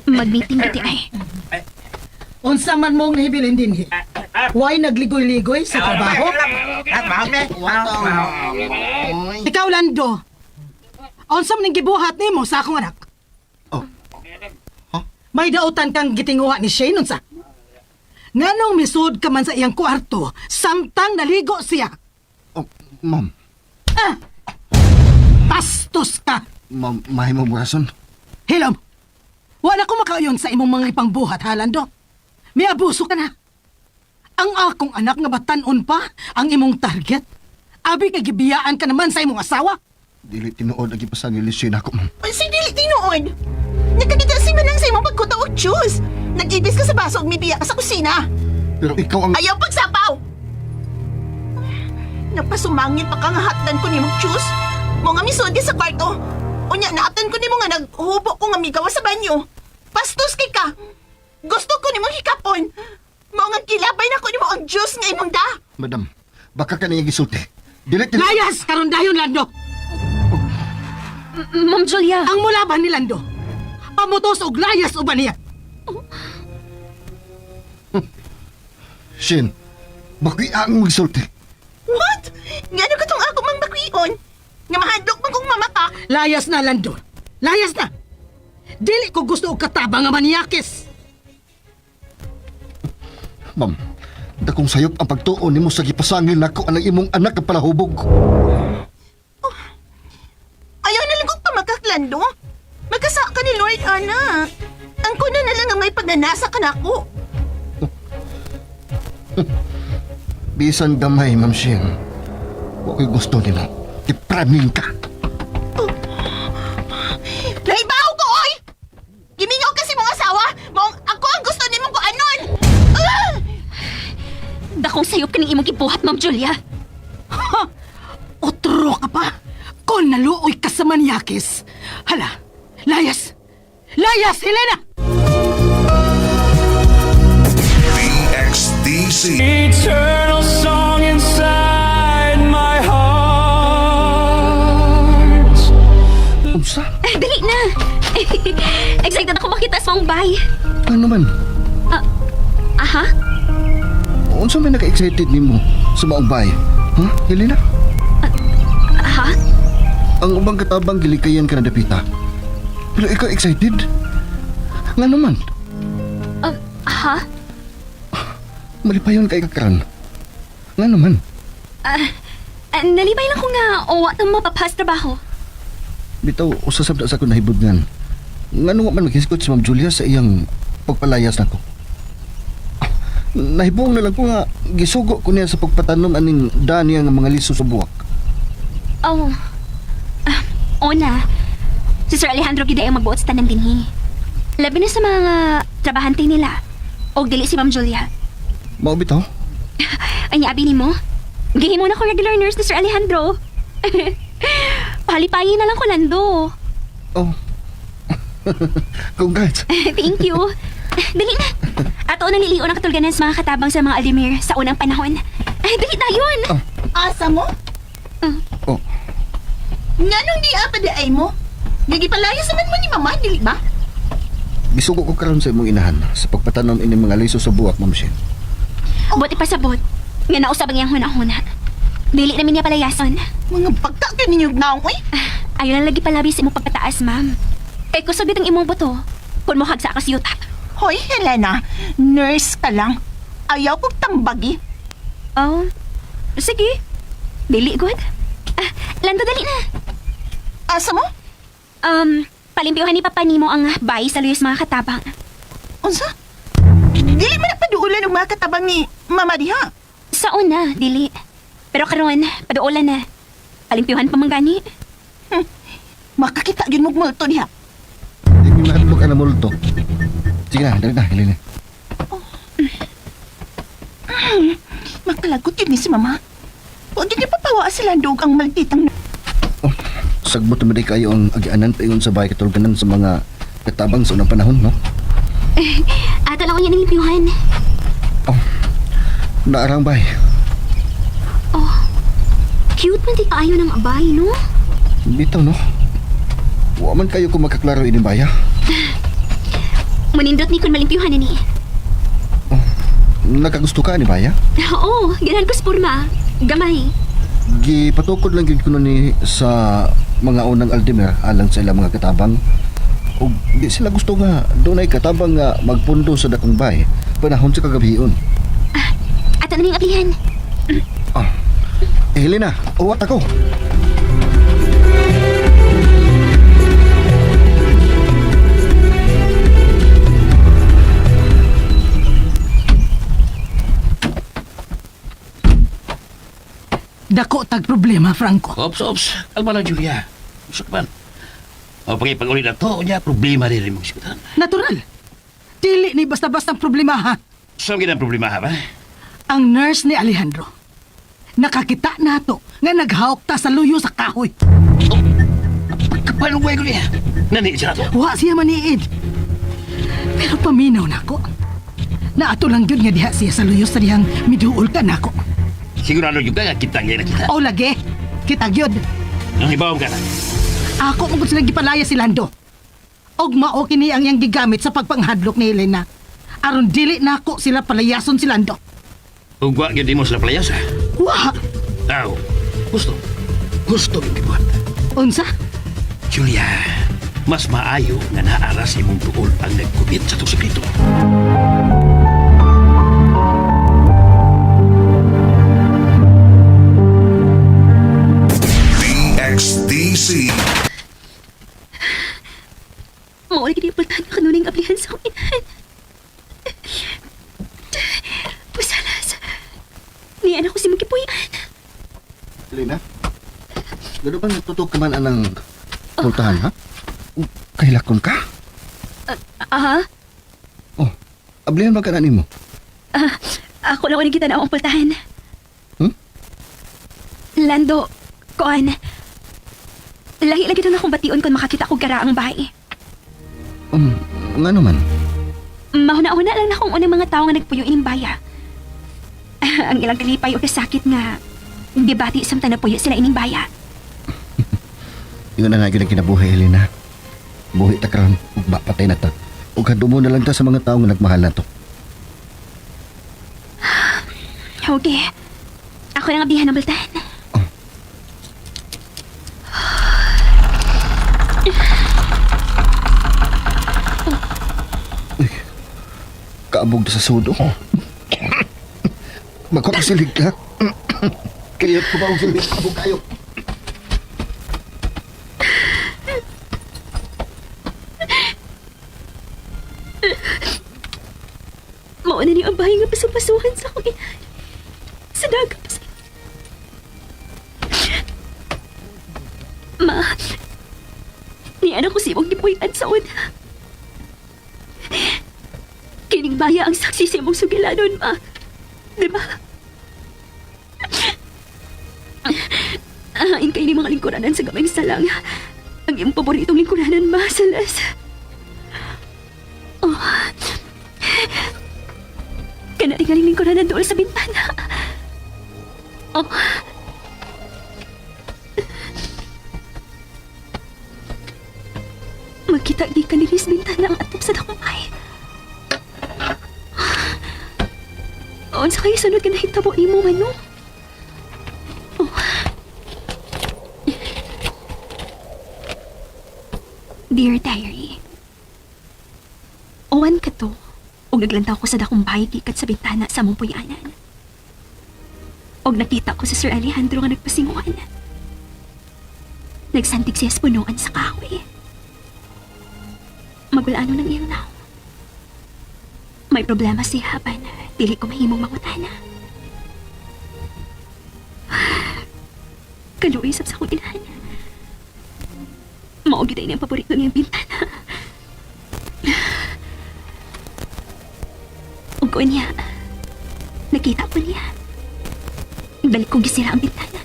Speaker 2: Mag-meeting kiti ay.
Speaker 4: Unsa man mong nahibilin din hi? Why nagligoy-ligoy sa trabaho? Ikaw, Lando. Unsa man gibuhat nimo sa akong anak?
Speaker 9: Oh. Huh?
Speaker 4: May dautan kang gitinguha ni Shane unsa? Nganong misud ka man sa iyang kwarto samtang naligo siya?
Speaker 9: Oh, Ma'am.
Speaker 4: Pastos ka!
Speaker 9: Ma'am, mahimo mo rason.
Speaker 4: Hilom! Wala ko makaayon sa imong mga ipangbuhat, Halando. May abuso ka na. Ang akong anak nga batanon pa ang imong target. Abi kay gibiyaan ka naman sa imong asawa.
Speaker 9: Dili tinuod lagi pa sa nilisyon ako, ma'am.
Speaker 1: Ay, si dili tinuod. Nagkakita si Manang sa imong pagkuta og juice. Nag-ibis ka sa baso ug mibiya ka sa kusina.
Speaker 9: Pero ikaw ang...
Speaker 1: Ayaw pagsapaw! Napasumangit pa ka nga hatdan ko ni mong juice. Mo nga misod ka sa kwarto. Unya, naatan ko ni mo nga naghubo ko nga migawa sa banyo. Pastos kay ka. Gusto ko ni mong hikapon. Mo nga kilabay na ko ni mo ang juice nga imong da.
Speaker 9: Madam, baka ka na yung gisulti. Dili...
Speaker 4: Layas! Karon dayon, Lando!
Speaker 2: Ma'am Julia.
Speaker 4: Ang mulaban ni Lando. Pamutos og layas o niya.
Speaker 9: Shin, bakit ang magsulti?
Speaker 1: What? Nga na ko tong ako mang bakwion. Nga mahadlok man kong mamaka.
Speaker 4: Layas na, Lando. Layas na! Dili ko gusto og katabang nga maniyakis.
Speaker 9: Ma'am, dakong sayop ang pagtuon nimo sa gipasangil nako ang imong anak nga palahubog.
Speaker 1: Ayaw na lang kong pamakaklando. Magkasa ka ni Lord, Ana. Ang kuna na lang ang may pagnanasa ka na ako.
Speaker 9: Bisan gamay, Ma'am Shin. Wa ko'y gusto nila. Ipraning ka.
Speaker 1: Naibaw ko, oy! Gimingaw kasi mong asawa. Mong ako ang gusto ni mong kuanon.
Speaker 2: Dakong sayop ka ng imong gibuhat, Ma'am Julia.
Speaker 4: Ha! Otro ka pa! Kung naluoy ka sa maniyakis. Hala! Layas! Layas, Helena!
Speaker 10: PXDC.
Speaker 8: Eternal song inside my heart.
Speaker 9: Unsa?
Speaker 2: Dali na. Excited ako makita sa mong bay.
Speaker 9: Ano man?
Speaker 2: Aha?
Speaker 9: Unsa may naka-excited nimo sa maong bay? Ha, Helena?
Speaker 2: Aha?
Speaker 9: Ang ubang katabang gilikayan ka na dapita. Pero ikaw excited? Nga naman,
Speaker 2: Aha?
Speaker 9: malipayon kay kakaran. Nga naman,
Speaker 2: Nalibay lang ko nga o watang mapapas trabaho.
Speaker 9: bitaw usasab na sa akong nahibudngan. Nga nung man maghiskot si Ma'am Julia sa iyang pagpalayas nako. Nahibong na lang ko nga gisugo ko niya sa pagpatanom aning dani nga mga liso sa buwak.
Speaker 2: Oh. Una, si Sir Alejandro gid ay magbuot sa tanan dinhi. Labi na sa mga trabahante nila. O dili si Ma'am Julia.
Speaker 9: Mao bitaw?
Speaker 2: Ay abi nimo. Gihimo na ko regular nurse ni Sir Alejandro. Palipayin na lang ko, Lando.
Speaker 9: Oh. Congrats.
Speaker 2: Thank you. Dali na. Ato na nilion ang katulganan sa mga katabang sa mga Aldemir sa unang panahon. Ay, dali dayon.
Speaker 1: Asa mo?
Speaker 9: Oh.
Speaker 1: Nga nung di apadaay mo? Nagipalayas naman mo ni Mama, dili ba?
Speaker 9: Gisugo ko karon sa imong inahan sa pagpatanom ini mga liso sa buwak, Ma'am Shin.
Speaker 2: Buti pa sabot. Nga nausap ang iyang huna-huna. Dili namin niya palayason.
Speaker 1: Mga pagkakyo ninyong naong, oy.
Speaker 2: Ayaw lang lagi palabis imong pagpataas, ma'am. Kay kusog bitang imong buto. Kung mo hagsa ka sa yuta.
Speaker 1: Hoy, Helena, nurse ka lang. Ayaw kong tambagi.
Speaker 2: Oh, sige. Dili, good. Lando, dali na.
Speaker 1: Asa mo?
Speaker 2: Palimpyuhan ni Papa Nimo ang bayi sa luyos mga katabang.
Speaker 1: Unsa? Dili man nagpaduulan ng mga katabang ni Mama diha.
Speaker 2: Sa una, dili. Pero karon, paduulan na. Palimpyuhan pa man gani.
Speaker 1: Makakita yun mo multo niya.
Speaker 9: Di mi mahadlok ang multo. Sige na, dali na, Helena.
Speaker 1: Makalagot yun ni si Mama. Huwag niyo papawa si Landog ang malditang...
Speaker 9: Oh, sagbot naman kayo ang agianan pa yun sa bahay katulganan sa mga katabang sa unang panahon, no?
Speaker 2: Ato lang ko yan ng limpyuhan.
Speaker 9: Oh, naarang bahay.
Speaker 2: Oh, cute man di kaayo ng abay, no?
Speaker 9: Bitaw, no? Wa man kayo kung makaklaro ining baya.
Speaker 2: Manindot ni kun malimpyuhan na ni.
Speaker 9: Nakagusto ka ni baya?
Speaker 2: Oo, ganahan ko sa porma. Gamay.
Speaker 9: Gipatukod lang gid kuno ni sa mga unang Aldimer alang sa ilang mga katabang. O di sila gusto nga dunay katabang nga magpundo sa dakong bay panahon sa kagabion.
Speaker 2: Ato na ning ablihan.
Speaker 9: Helena, uwat ako.
Speaker 4: Dako tag problema, Franco.
Speaker 5: Ops. Kalma lang, Julia. Usap man. O, pag-ulit na to, niya, problema rin mong sikutan.
Speaker 4: Natural. Dili ni basta-bastang problema, ha?
Speaker 5: Saan ang problema, ha ba?
Speaker 4: Ang nurse ni Alejandro. Nakakita nato nga naghawak ta sa luyo sa kahoy.
Speaker 5: Paano ba ko niya? Nani siya to?
Speaker 4: Wa siya maniid. Pero paminaw nako. Na ato lang yun nga diha siya sa luyo sa dihang miduol ka nako.
Speaker 5: Sigurado juga nga kita ngayon na kita.
Speaker 4: O lagi, kita gyud.
Speaker 5: Ang ibawang ka na.
Speaker 4: Ako kung sila gipalaya si Lando. Og mao kini ang iyang gigamit sa pagpanghadlok ni Elena. Aron dili nako sila palayason si Lando.
Speaker 5: Ugwa gyud mo sila palayas, ha?
Speaker 4: Wa!
Speaker 5: Aw, gusto yung gibuhat.
Speaker 4: Unsa?
Speaker 5: Julia, mas maayo nga naaras imong tuol ang nagkubit sa itong sekreto.
Speaker 10: DXDC.
Speaker 2: Mawala gini pultahan ka nuning ablihan sa akong inahan. Pusalas. Niyan ako si Magipuyan.
Speaker 9: Helena, gano bang natutok ka man anang pultahan, ha? Kahilakon ka?
Speaker 2: Aha.
Speaker 9: Oh, ablihan ba ka na nimo?
Speaker 2: Ako lang ko kita na akong pultahan.
Speaker 9: Hmm?
Speaker 2: Lando, koan. Lagi-lagi na akong bation kung makakita ko gara ang bahay.
Speaker 9: Nga naman.
Speaker 2: Mahuna-una lang na akong unang mga tao nga nagpuyo ining baya. Ang ilang kalipay o kasakit nga debati samtang napuyo sila ining baya.
Speaker 9: Yun na nga yun ang kinabuhay, Helena. Buhi ta karon, ug patay na ta. Ug hadumo na lang ta sa mga tao nga nagmahal na to.
Speaker 2: Okay. Ako lang abihan ng bultahan.
Speaker 9: Kaabog na sa sudo. Magkakasilig ka. Kaya ko ba ang silbig? Abog kayo.
Speaker 2: Mauna niyo ang bahay nga pasupasuhan sa akong inahan. Sa dagat. Ma, niyan ako si mong gipuitan sa una. Kining baya ang saksi sa imong sugilanon, ma. Diba? Ahain kayo ni mga lingkuranan sa gamay salang. Ang iyong paboritong lingkuranan, ma, Salas. Oh. Kanaringaling lingkuranan doon sa bintana. Oh. Magkita di ka nilis bintana ang atop sa dakumpay. Oon sa kayo sunod ka na hitabo ni mo, ano? Oh. Dear Diary, Owan ka to, og naglantaw ko sa dakong bahay gikat sa bintana sa mong puyanan. Og nakita ko sa Sir Alejandro nga nagpasinguan. Nagsantig siya sa punuan sa kahoy. Magulano ng iyang naw. May problema siya haban, dili ko mahimong mangutana. Kaluisap sa akong inahan. mao gid ang paborito niyang bintana. Ug ko niya, nakita ko niya. Balik kong gisira ang bintana.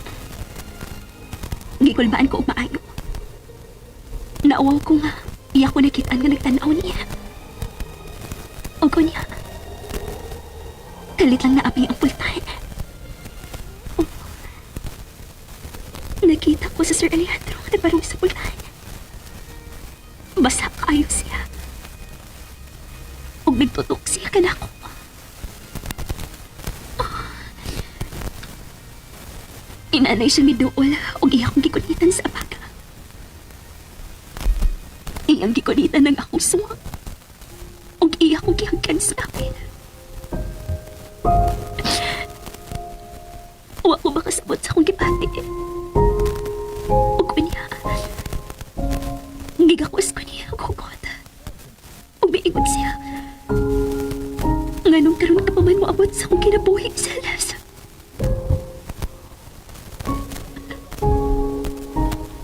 Speaker 2: Gikulbaan ko og maayo. Naawaw ko nga, iya ko nakitaan nga nagtanaw niya. Ug ko niya, kalit lang naabi ang pultahan. Nakita ko sa Sir Alejandro na parang sa pultahan. Basa kayo siya. Ug nagtutok siya kanako. Inanay siya miduol ug iya kong gikulitan sa abaga. Iyang gikulitan ng akong suwa. Ug iya kong gihangkan sa akin. Wa ko makasabot sa akong gipati. Ug kunya, gigakwas ko niya ang hugot. Ug biingon siya. Nganong karon ka pa man moabot sa akong kinabuhi sa lasa.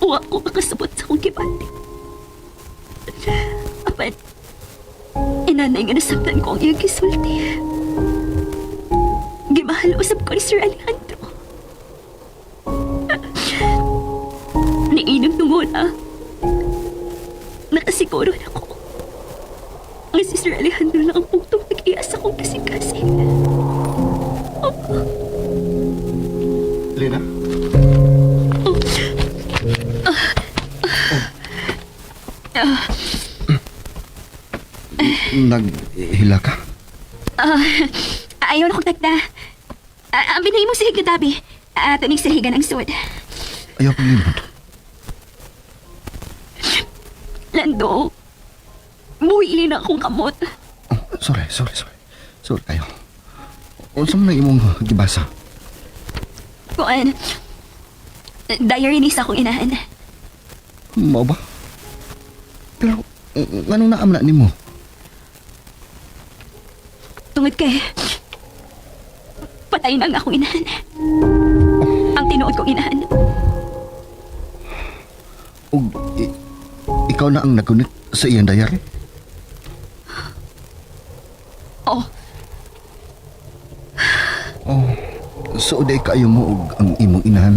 Speaker 2: Wa ko makasabot sa akong gipati. Apan, inanay nga nasaktan ko ang iyang kisulti. Gimahal usap ko ni Sir Alejandro. Niinom tungo na. Nakasiguro na ko. Nga si Sir Alejandro lang ang punktong nag-iya sa akong kasing-kasing.
Speaker 9: Lena? Naghila ka?
Speaker 2: Ayaw na kong tagda. Ang binayi mong sihig na tabi. Tumig siligan ang suod.
Speaker 9: Ayaw kong limod.
Speaker 2: Lando, buhili na akong kamot.
Speaker 9: Oh, sorry. Sorry kayo. Unsa man ang imong gibasa?
Speaker 2: Kuan, diary ni sa akong inahan.
Speaker 9: Mao ba? Pero, anong naam na nimo?
Speaker 2: Tungod kay, patay na ang akong inahan. Ang tinuod kong inahan.
Speaker 9: Ug, ikaw na ang nagunit sa iyang diary?
Speaker 2: Oo.
Speaker 9: Oh, so day kayo mo og ang imong inahan?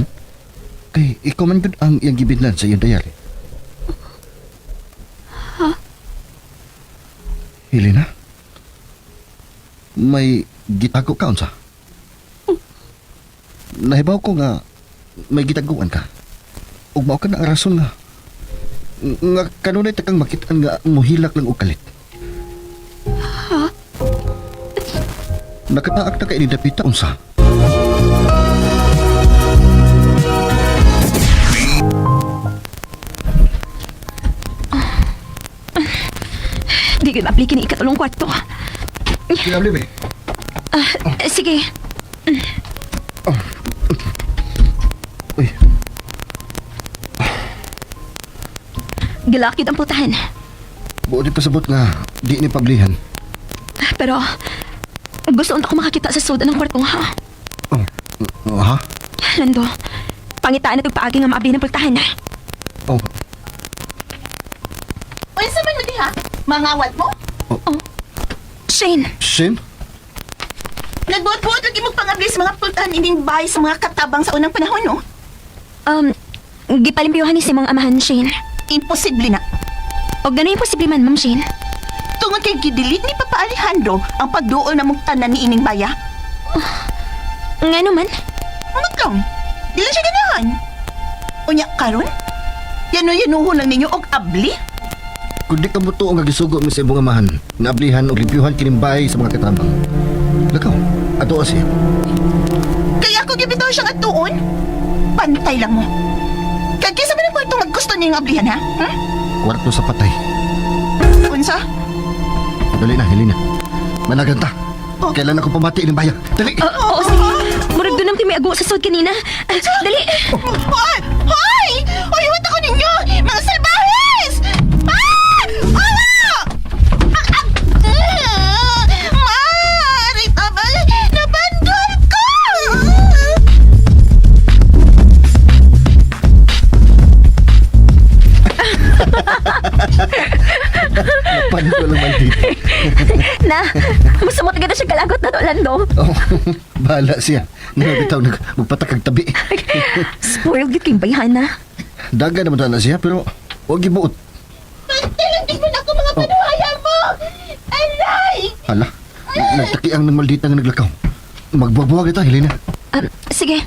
Speaker 9: Kay, ikaw man gud ang iyang gibinlan sa iyang diary. Helena? May gitago ka unsa? Nahibaw ko nga may gitaguan ka. Ug mao ka na ang rason nga kanunay takang makitaan nga muhilak lang og kalit. Nakataak na kay ni Dapita unsa?
Speaker 2: Di ko ma-aplikin ang ikatulong kwarto.
Speaker 9: Kinabli ba?
Speaker 2: Sige.
Speaker 9: Uy,
Speaker 2: Gilakid ang putahan.
Speaker 9: buo di pasabot nga di ni pablihan.
Speaker 2: Pero, gusto unta ko makakita sa soda ng kwarto ha.
Speaker 9: Ha?
Speaker 2: Lando, pangitaan na paagi nga maabli ng pultahan.
Speaker 9: Oh,
Speaker 1: Unsa man mo diha? Mangawat mo?
Speaker 2: Shane,
Speaker 9: Shin?
Speaker 1: Nagbuot-buot lagi mo pangabli sa mga pultahan ining bahay sa mga katabang sa unang panahon, no?
Speaker 2: gipalimpiyuhan ni si mong amahan, Shane.
Speaker 1: Imposible na.
Speaker 2: O gano'y posible man, Ma'am Shane.
Speaker 1: Tungod kay gidilit ni Papa Alejandro ang pagduol na mong tanan ni ining baya.
Speaker 2: Nga naman,
Speaker 1: Unot lang. Dili siya ganahan. Unya karon? Yanuhuon lang ninyo og abli?
Speaker 9: Kung di ka mo to ang gisugo mo sa imong amahan, naablihan o limpyuhan kinimbay sa mga katabang. Lakaw, ato siya.
Speaker 1: Kaya ako gibitaw siyang atuon? Pantay lang mo. Kaya kisa man ang kwarto nga gusto niya yung ablihan, ha?
Speaker 9: Kwarto sa patay.
Speaker 1: Unsa?
Speaker 9: Dali na, Helena. Managan ta. Kailan ako pamati ng bayan. Dali!
Speaker 2: oo, sige. Murag doon ang timiago sa sod kanina. Dali.
Speaker 1: Hoy! Hoy! Hoy, iwat ako ninyo! Mga salbahes! Ah! Ala! Maaari ba? Nabandol ko!
Speaker 2: Na, gusto mo tagad siya kalagot na to, Lando.
Speaker 9: Oh, bahala siya. Nabitaw magpatakag tabi.
Speaker 2: Spoiled git king bayhan na.
Speaker 9: Daga naman na siya, pero huwag ibuot.
Speaker 1: Talandig mo na ako mga panuhaya mo! Alay!
Speaker 9: Hala, nagtakiang ng maldita nga naglakaw. Magbuwag-buwag ito, Helena.
Speaker 2: Sige.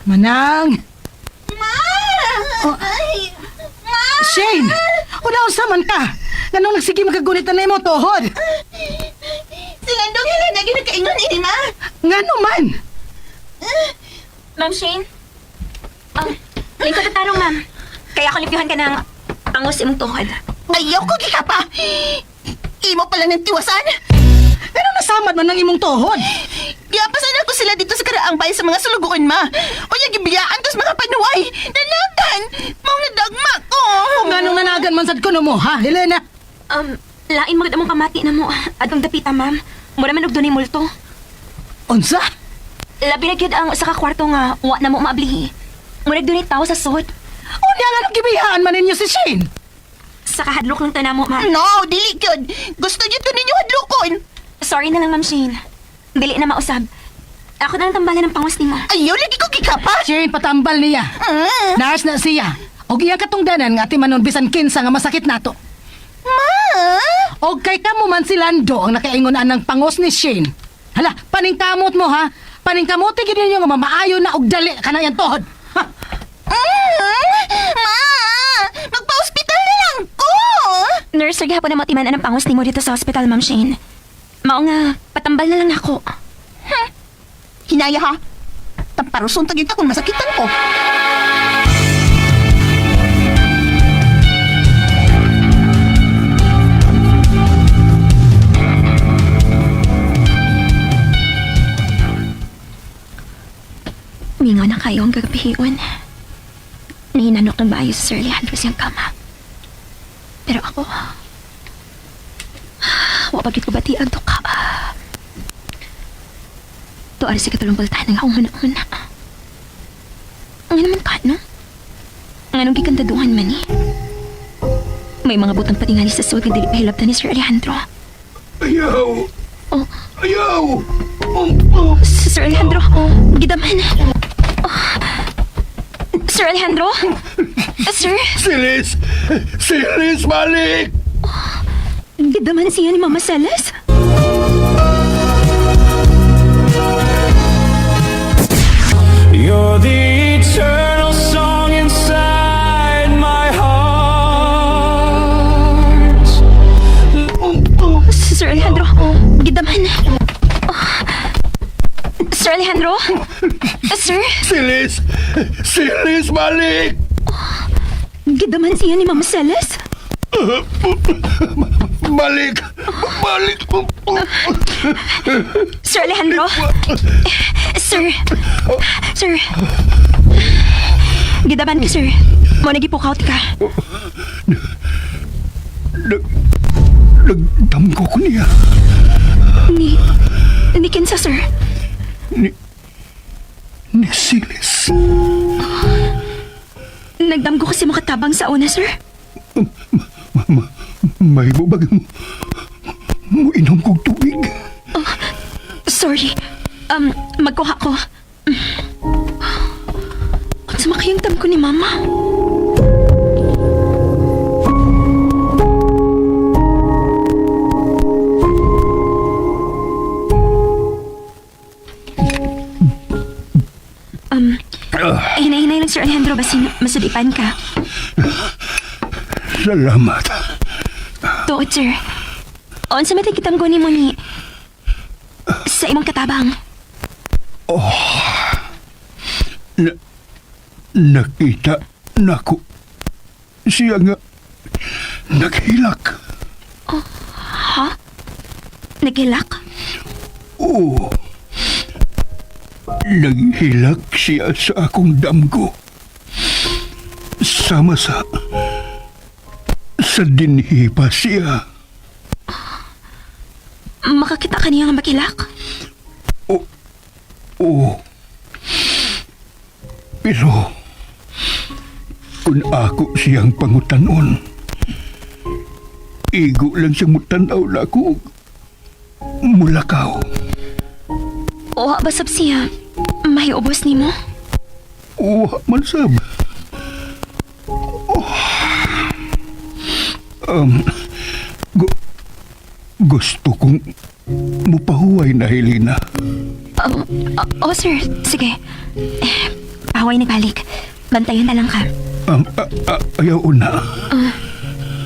Speaker 4: Manang! Oh, Shane! Unaon sa man ka? Ganong nagsige magagunitan na mo tuhod?
Speaker 1: Silandong hila na ginakaingon, ini ma!
Speaker 4: Ngano man?
Speaker 2: Ma'am Shane? Lingkod at tarong, ma'am. Kaya ako lipihan ka ng pangos imong tuhod.
Speaker 1: Ayaw ko gikapa! Imo pala ng tiwasan!
Speaker 4: Pero nasamad man ng imong tuhod.
Speaker 1: Giapasan ako sila dito sa karaang bahay sa mga suluguan, ma. O yung gibiyaan ko sa mga panuway. Nanagan! Mga nadagma ko!
Speaker 4: Kung ganong nanagan man sad kuno mo, ha, Helena?
Speaker 2: Lain magad among pamati na mo. Atong dapita, ma'am. Mura man og dunay multo.
Speaker 4: Unsa?
Speaker 2: Labi na gyud ang usa ka kwarto nga wa na mo maablihi. Mura dunay tawo sa sud.
Speaker 4: Unya nga nagibiyaan man ninyo si Shane.
Speaker 2: Sa kahadlok lang to na mo, ma'am.
Speaker 1: No, dili yun. Gusto niyo ito ninyo hadlokon.
Speaker 2: Sorry na lang, Ma'am Shane. Dili na mausab. Ako na lang tambalan ng pangos nimo.
Speaker 1: Ayaw lagi ko gikapa.
Speaker 4: Shane, patambal niya. Nurse na siya. Og iya katungdanan nga ati manon bisan kinsa nga masakit nato.
Speaker 1: Ma!
Speaker 4: Og kay kamo man si Lando ang nakaingon anang pangos ni Shane. Hala, paningkamot mo ha. Paningkamote gid ninyo nga mamaayo na og dali kana yang tuhod. Ha?
Speaker 1: Ma! Magpa-hospital na lang ko!
Speaker 2: Nurse, gihapon na matiman ang pangos nimo dito sa hospital, Ma'am Shane. Mao nga, patambal na lang ako.
Speaker 1: Hinaya ha? Tamparuson tagita kung masakitan ko.
Speaker 2: Mingaw na kayo ang gagabihiwan. Nahinanok ng maayo sa Sir Alejandro siyang kama. Pero ako, wapagit ko batian to ka. Tuari si katulong baltahan ng akong una-una. Nga naman ka, no? Nga nung gikandaduhan man eh. May mga butang patingali sa suwag na dili pahilabtan ni Sir Alejandro.
Speaker 3: Ayaw!
Speaker 2: Oh,
Speaker 3: Ayaw!
Speaker 2: Sir Alejandro, gidaman. Sir Alejandro? Sir?
Speaker 3: Silis! Silis, balik!
Speaker 2: Gidaman siya ni Mama Celes?
Speaker 8: You're the eternal song inside my heart.
Speaker 2: Sir Alejandro, gidaman. Sir Alejandro? Sir?
Speaker 3: Silis! Silis, balik!
Speaker 2: Gidaman siya ni Mama Celes?
Speaker 3: Balik! Balik!
Speaker 2: Sir Alejandro? Sir? Sir? Gidaman ka, sir. Mo nagipukaut ka.
Speaker 3: Nagdamgo ko niya.
Speaker 2: Ni kinsa, sir?
Speaker 3: Ni Silis.
Speaker 2: Nagdamgo kasi makatabang sa una, sir?
Speaker 3: May bubag mo inom kong tubig.
Speaker 2: Sorry. Magkuha ko. At sumakayang tam ko ni Mama. Hinay-hinay lang, Sir Alejandro, basin masudipan ka.
Speaker 3: Salamat.
Speaker 2: Tuot, sir. On sa matay kitang guni mo ni... sa imong katabang.
Speaker 3: Nakita nako siya nga naghilak.
Speaker 2: Ha? Naghilak?
Speaker 3: Oo. Naghilak siya sa akong damgo. Sama sa Sa dinhi pa siya.
Speaker 2: Makakita ka niya nga makilak?
Speaker 3: Oo. Pero, kung ako siyang pangutanon, igo lang siyang mutanaw na ako. Mulakaw.
Speaker 2: O basab siya, may ubos ni mo?
Speaker 3: Wa man sab. Gusto kong mupahuway na, Helena.
Speaker 2: Sir, sige. Pahaway nagbalik. Bantayan na lang ka.
Speaker 3: Ayaw na.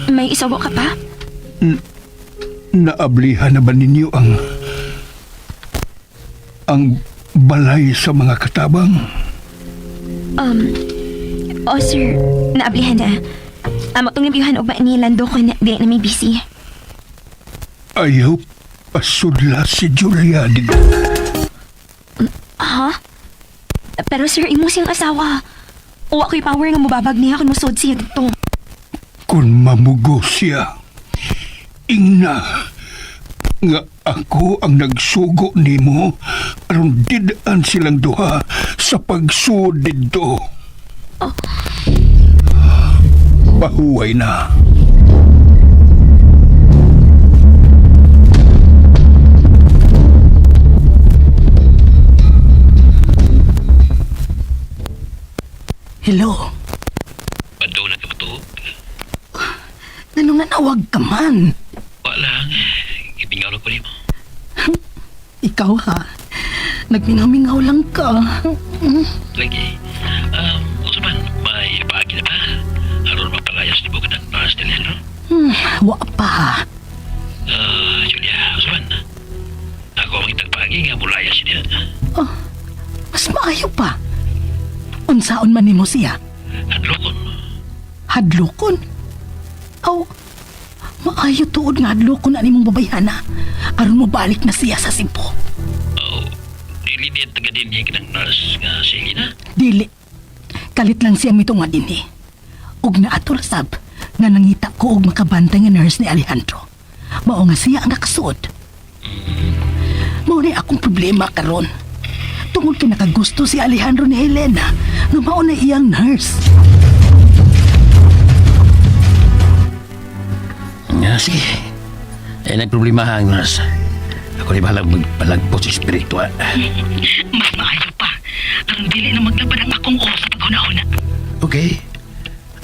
Speaker 2: May isubo ka pa?
Speaker 3: Naablihan na ba ninyo ang balay sa mga katabang?
Speaker 2: Sir, naablihan na. Amo tong nabiyuhan o ba ni Lando ko na di na may busy.
Speaker 3: Ayaw pasudla si Julia dito.
Speaker 2: Ha? Pero sir, imo siyang asawa. Uwa ko'y power nga mubabag niya kung musod siya dito.
Speaker 3: Kung mamugo siya, ingna nga ako ang nagsugo nimo aron didaan silang duha sa pagsud didto. Bahuway na.
Speaker 4: Hello?
Speaker 5: Pado na ka matulog?
Speaker 4: Ano nga nawag ka man?
Speaker 5: Wala. Ibingaw lang ko rin mo.
Speaker 4: Ikaw ha? Nagmingaw-mingaw lang ka.
Speaker 5: Lagi. Usapan, may ipagi na ba? Aron mapalayas ni Bukan ng Paras de Leandro?
Speaker 4: Wa pa.
Speaker 5: Julia, usapan. Ako ang itagpagi nga mulayas niya.
Speaker 4: Mas maayo pa. Unsaon man nimo siya?
Speaker 5: Hadlokon.
Speaker 4: Hadlokon? Aw, maayo tuod nga hadlokon na nimong babayhana. Aron mo balik na siya sa Simpo.
Speaker 5: Dili niya taga din niya kinang nurse nga sige na.
Speaker 4: Dili. Kalit lang siya mitong nga dinhi. Ug naato sab nga nangita ko og makabantay nga nurse ni Alejandro. Mao nga siya ang nakasuod. Mao ni akong problema karon. Tungod kay nakagusto si Alejandro ni Helena nga mao na iyang nurse.
Speaker 5: Sige. Nagproblema ang nurse. Ako ni bahalang magpalagpo sa espiritual.
Speaker 6: Mas maayo pa. Aron dili na maglabad ang akong oras sa paghuna-huna.
Speaker 5: Okay.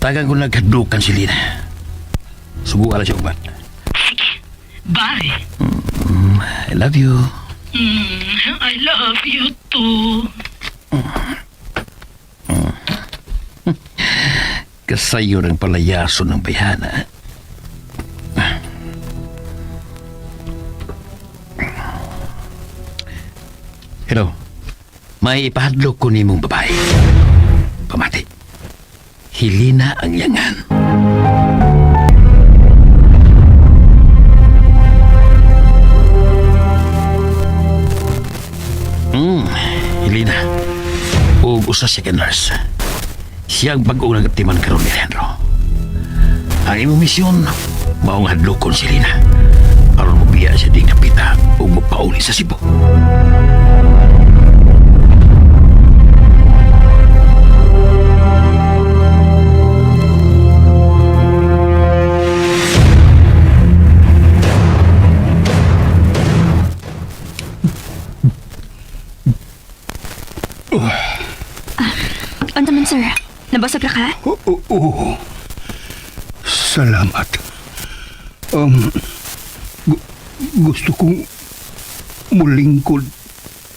Speaker 5: Tagang ko naghadukan si Lina. Subukan na siya ubat.
Speaker 6: Sige. Bye.
Speaker 5: I love you.
Speaker 6: I love you too.
Speaker 5: Kasayo ng palayaso ng bayana. Hello. May ipahadlok ko ni mong babae. Pamati. Helena ang yangan. Helena. O usa siya ka nurse. Siya ang pag-unang nagtiman karon ni Leandro. Ang imong misyon, maong hadlokon si Helena. Aron mo biya siya di kapita o mapauli sa Cebu.
Speaker 2: Ano naman, sir? Nabasag na ka?
Speaker 3: Oo. Salamat. Gusto kong mulingkod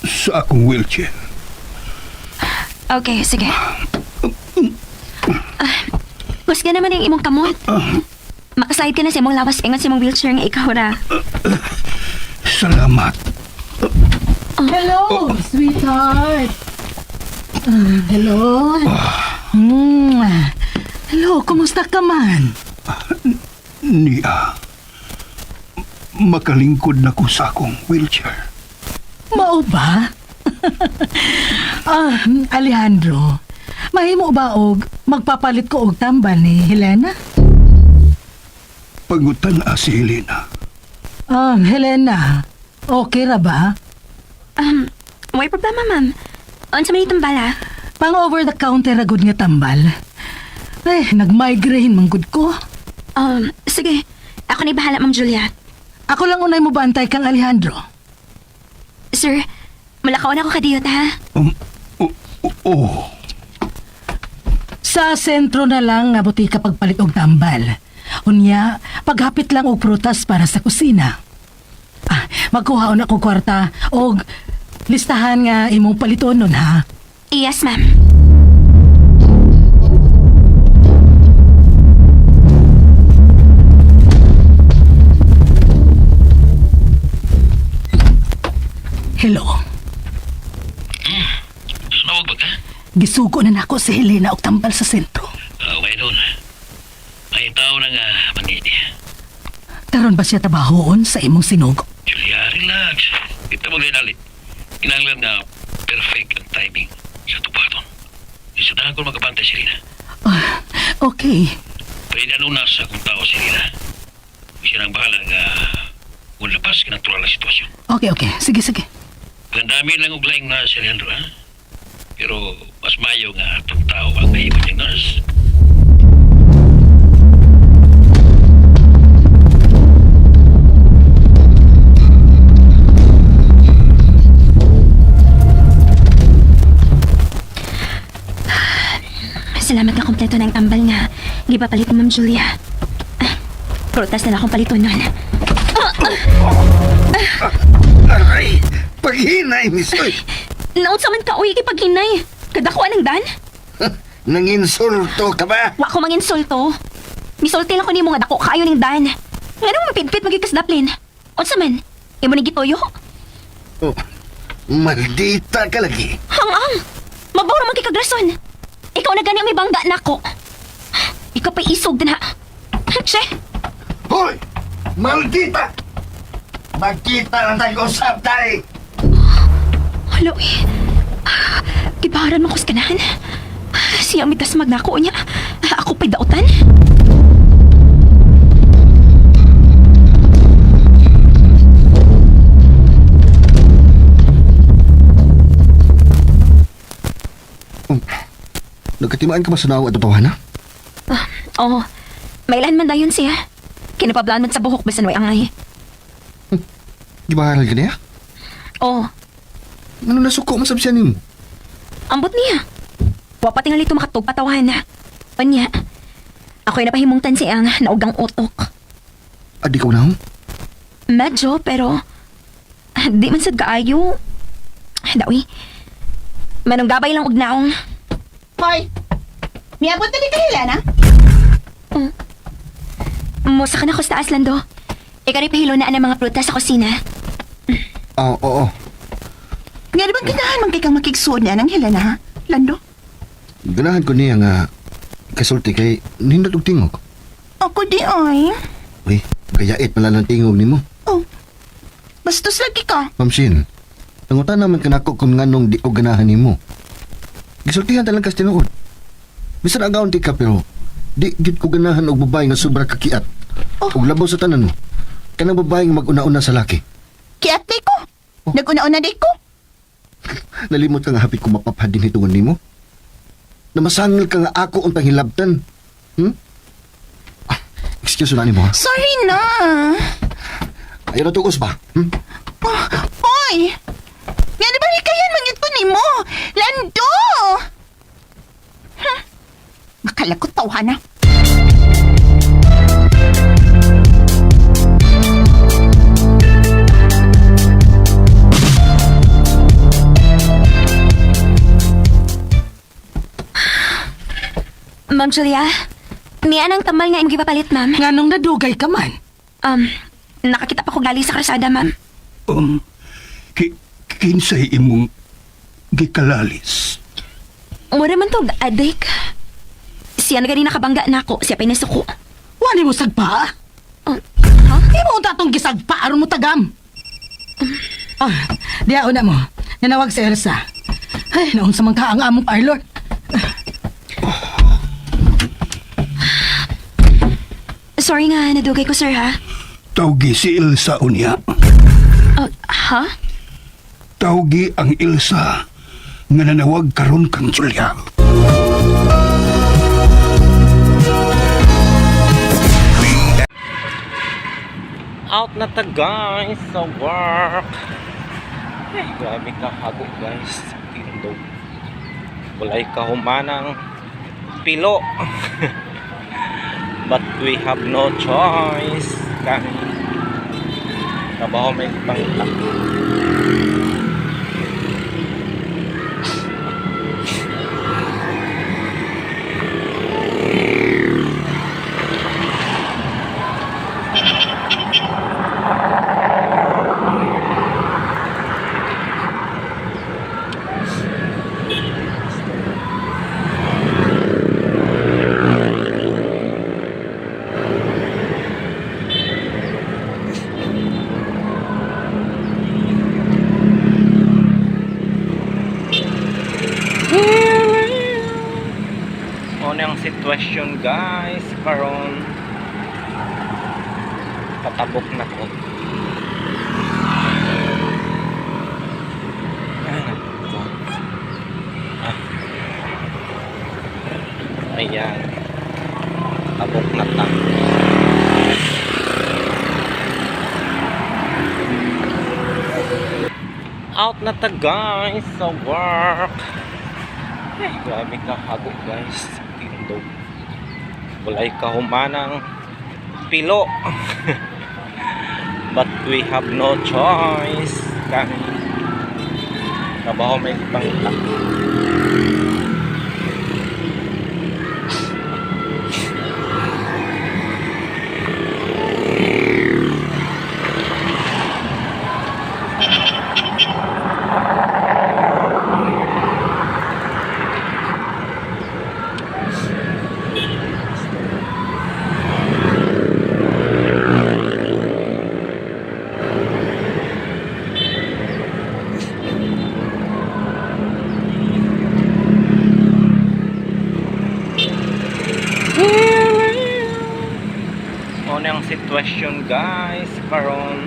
Speaker 3: sa akong wheelchair.
Speaker 2: Okay, sige. Mas ka naman yung imong kamot. Makasahid ka na sa imong lawas ingat sa imong wheelchair nga ikaw na.
Speaker 3: Salamat.
Speaker 4: Hello, sweetheart. Hello. Hello, kumusta ka man?
Speaker 3: Nia, makalingkod na ko sa akong wheelchair.
Speaker 4: Mao ba? Alejandro, mahimo ba og magpapalit ko og tambal ni Helena?
Speaker 3: pangutan si Helena.
Speaker 4: Helena, okay ra ba?
Speaker 2: May problema, ma'am. Unsa man itong bala?
Speaker 4: Pang over-the-counter ra gud nga tambal. Ay, nag-migraine man gud ko.
Speaker 2: Sige. Ako na bahala, Ma'am Julia.
Speaker 4: Ako lang unay mo bantay kang Alejandro.
Speaker 2: Sir, malakaw na ako kadiyot, ha?
Speaker 3: Oh.
Speaker 4: Sa sentro na lang nga butika pagpalit og tambal. Unya, paghapit lang og prutas para sa kusina. Magkuhaon ako kwarta og listahan nga imong paliton nun, ha?
Speaker 2: Yes, ma'am.
Speaker 4: Hello.
Speaker 5: Sunawag ba ka?
Speaker 4: Gisugo na nako si Helena og tambal sa sentro.
Speaker 5: Okay doon. May tao na nga mangiti.
Speaker 4: Karon ba siya tabahoon sa imong sinugo?
Speaker 5: Julia, relax. Ito magdinali. Kinanglan nga perfect ang timing sa tupaton. Isudahan ko magkabantay si Rina.
Speaker 4: Okay.
Speaker 5: Pwede ano nasa kung tao si Rina. Siya nang bahala nga kung lapas kinatural na sitwasyon.
Speaker 4: Okay. Sige.
Speaker 5: Ang dami lang og laing na si Alejandro, ha? Pero mas mayo nga itong tao ang naiwan niyang nurse.
Speaker 2: Salamat nga kompleto ng tambal nga. Gipapalit ni Ma'am Julia. Prutas na akong palito nun.
Speaker 9: Aray! Paghinay, misoy!
Speaker 2: Naunsa man ka, uy, kipaghinay. Kadakuan ng dan?
Speaker 9: Nanginsulto ka ba?
Speaker 2: Wa ko manginsulto. Misulti lang ko ni mga dako kayo ng dan. Nga nang mapitpit magikasdaplin. Unsa man? Imo ni gitoyo?
Speaker 9: Oh, maldita ka lagi.
Speaker 2: Hang-ang! Mabawra man kay kagrason. Ikaw na gani ang may bangga na ako. Ikaw pa'y isog din ha. Che?
Speaker 9: Hoy! Maldita! Magkita lang tayo usap tayo!
Speaker 2: Hello eh. Gibaharan mo ko sa kanahan. Siya mitas magnako niya. Ako pa'y dautan.
Speaker 9: Nagkatimaan ka ba sa nawa at tawahan, ha?
Speaker 2: Oo. May ilan man dayon siya. Kinapablaan man sa buhok bisan way angay.
Speaker 9: Gibaharal ka niya?
Speaker 2: Oo.
Speaker 9: Ano nasuko masab siya nimo?
Speaker 2: Ambot niya. Wa pa tingali ito makatugpatawahan na. Panya. Ako'y napahimungtan siyang naugang utok.
Speaker 9: Adi ka na,
Speaker 2: Medyo, pero... Di man sad kaayo. Dawi. Manong gabay lang og naong.
Speaker 1: Hoy! Miabot na di ka, Helena?
Speaker 2: Musa ka na ko sa taas, Lando. Ikaw rin pahilo na ang mga prutas sa kusina.
Speaker 9: Oo.
Speaker 1: Nga naman ganahan man kay kang makigsuon niya ng Helena, ha? Lando?
Speaker 9: Ganahan ko niya nga kasulti kay nindot og tingog.
Speaker 1: Ako di ay.
Speaker 9: Uy, gayait pala ng tingog nimo.
Speaker 1: Oh, bastos lagi ka.
Speaker 9: Ma'am Shin, nangutan naman ka nako kung nganong di ko ganahan nimo. Gisultihan talang kas tinuod. Bisan agaw ti ka pero di gid ko ganahan og babae nga sobra kakiat. Og labaw sa tanan mo. Kanang babae nga mag-una-una sa laki.
Speaker 1: Kiat day ko. Nag-una-una day ko.
Speaker 9: Nalimot ka nga hapit ko mapapad din hitungan nimo. Namasangil ka nga ako untang hilabtan. Excuse na nimo, ha?
Speaker 1: Sorry na.
Speaker 9: Ayaw na tukos ba?
Speaker 1: Hoy! Nga na ba kayan mangit po ni mo? Lando! Makalakot tawhan na.
Speaker 2: Ma'am Julia, niya ang tamal nga imong gipapalit, ma'am.
Speaker 4: Nganong nadugay ka man?
Speaker 2: Nakakita pa ko gali sa krasada, ma'am.
Speaker 3: Kinsay imong gikalalis.
Speaker 2: Mura man to, adik. Siya na gani nakabangga na ako, siya pa'y nasuko.
Speaker 4: Wali mo sagpa?
Speaker 2: Ha?
Speaker 4: Di mo tatong gisagpa, aron mo tagam. Diyaon na mo. Nanawag si Elsa. Ay, naon sa mga ang among parlor.
Speaker 2: Sorry nga, nadugay ko, sir, ha?
Speaker 3: Tawgi si Ilsa unya.
Speaker 2: Ha?
Speaker 3: Tawgi ang Ilsa nga nanawag karon kang Julia.
Speaker 11: Out na ta guys sa work. Ay, grabe ka hago guys sa tindog. Walay kahumanang pilo. But we have no choice. Kami trabaho may pangtak. Ano ang sitwasyon guys karon patabok na ko. Ayan, tabok na ta. Out na ta guys sa work. Ay, grabe ka hago guys sa tindog. Walay kahumanang pilo. But we have no choice. Kami trabaho may pangtak. Ano ang sitwasyon guys karon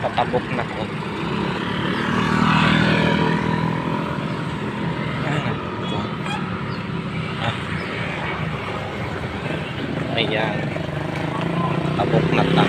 Speaker 11: patabok na ko. Ayan, tabok na ta.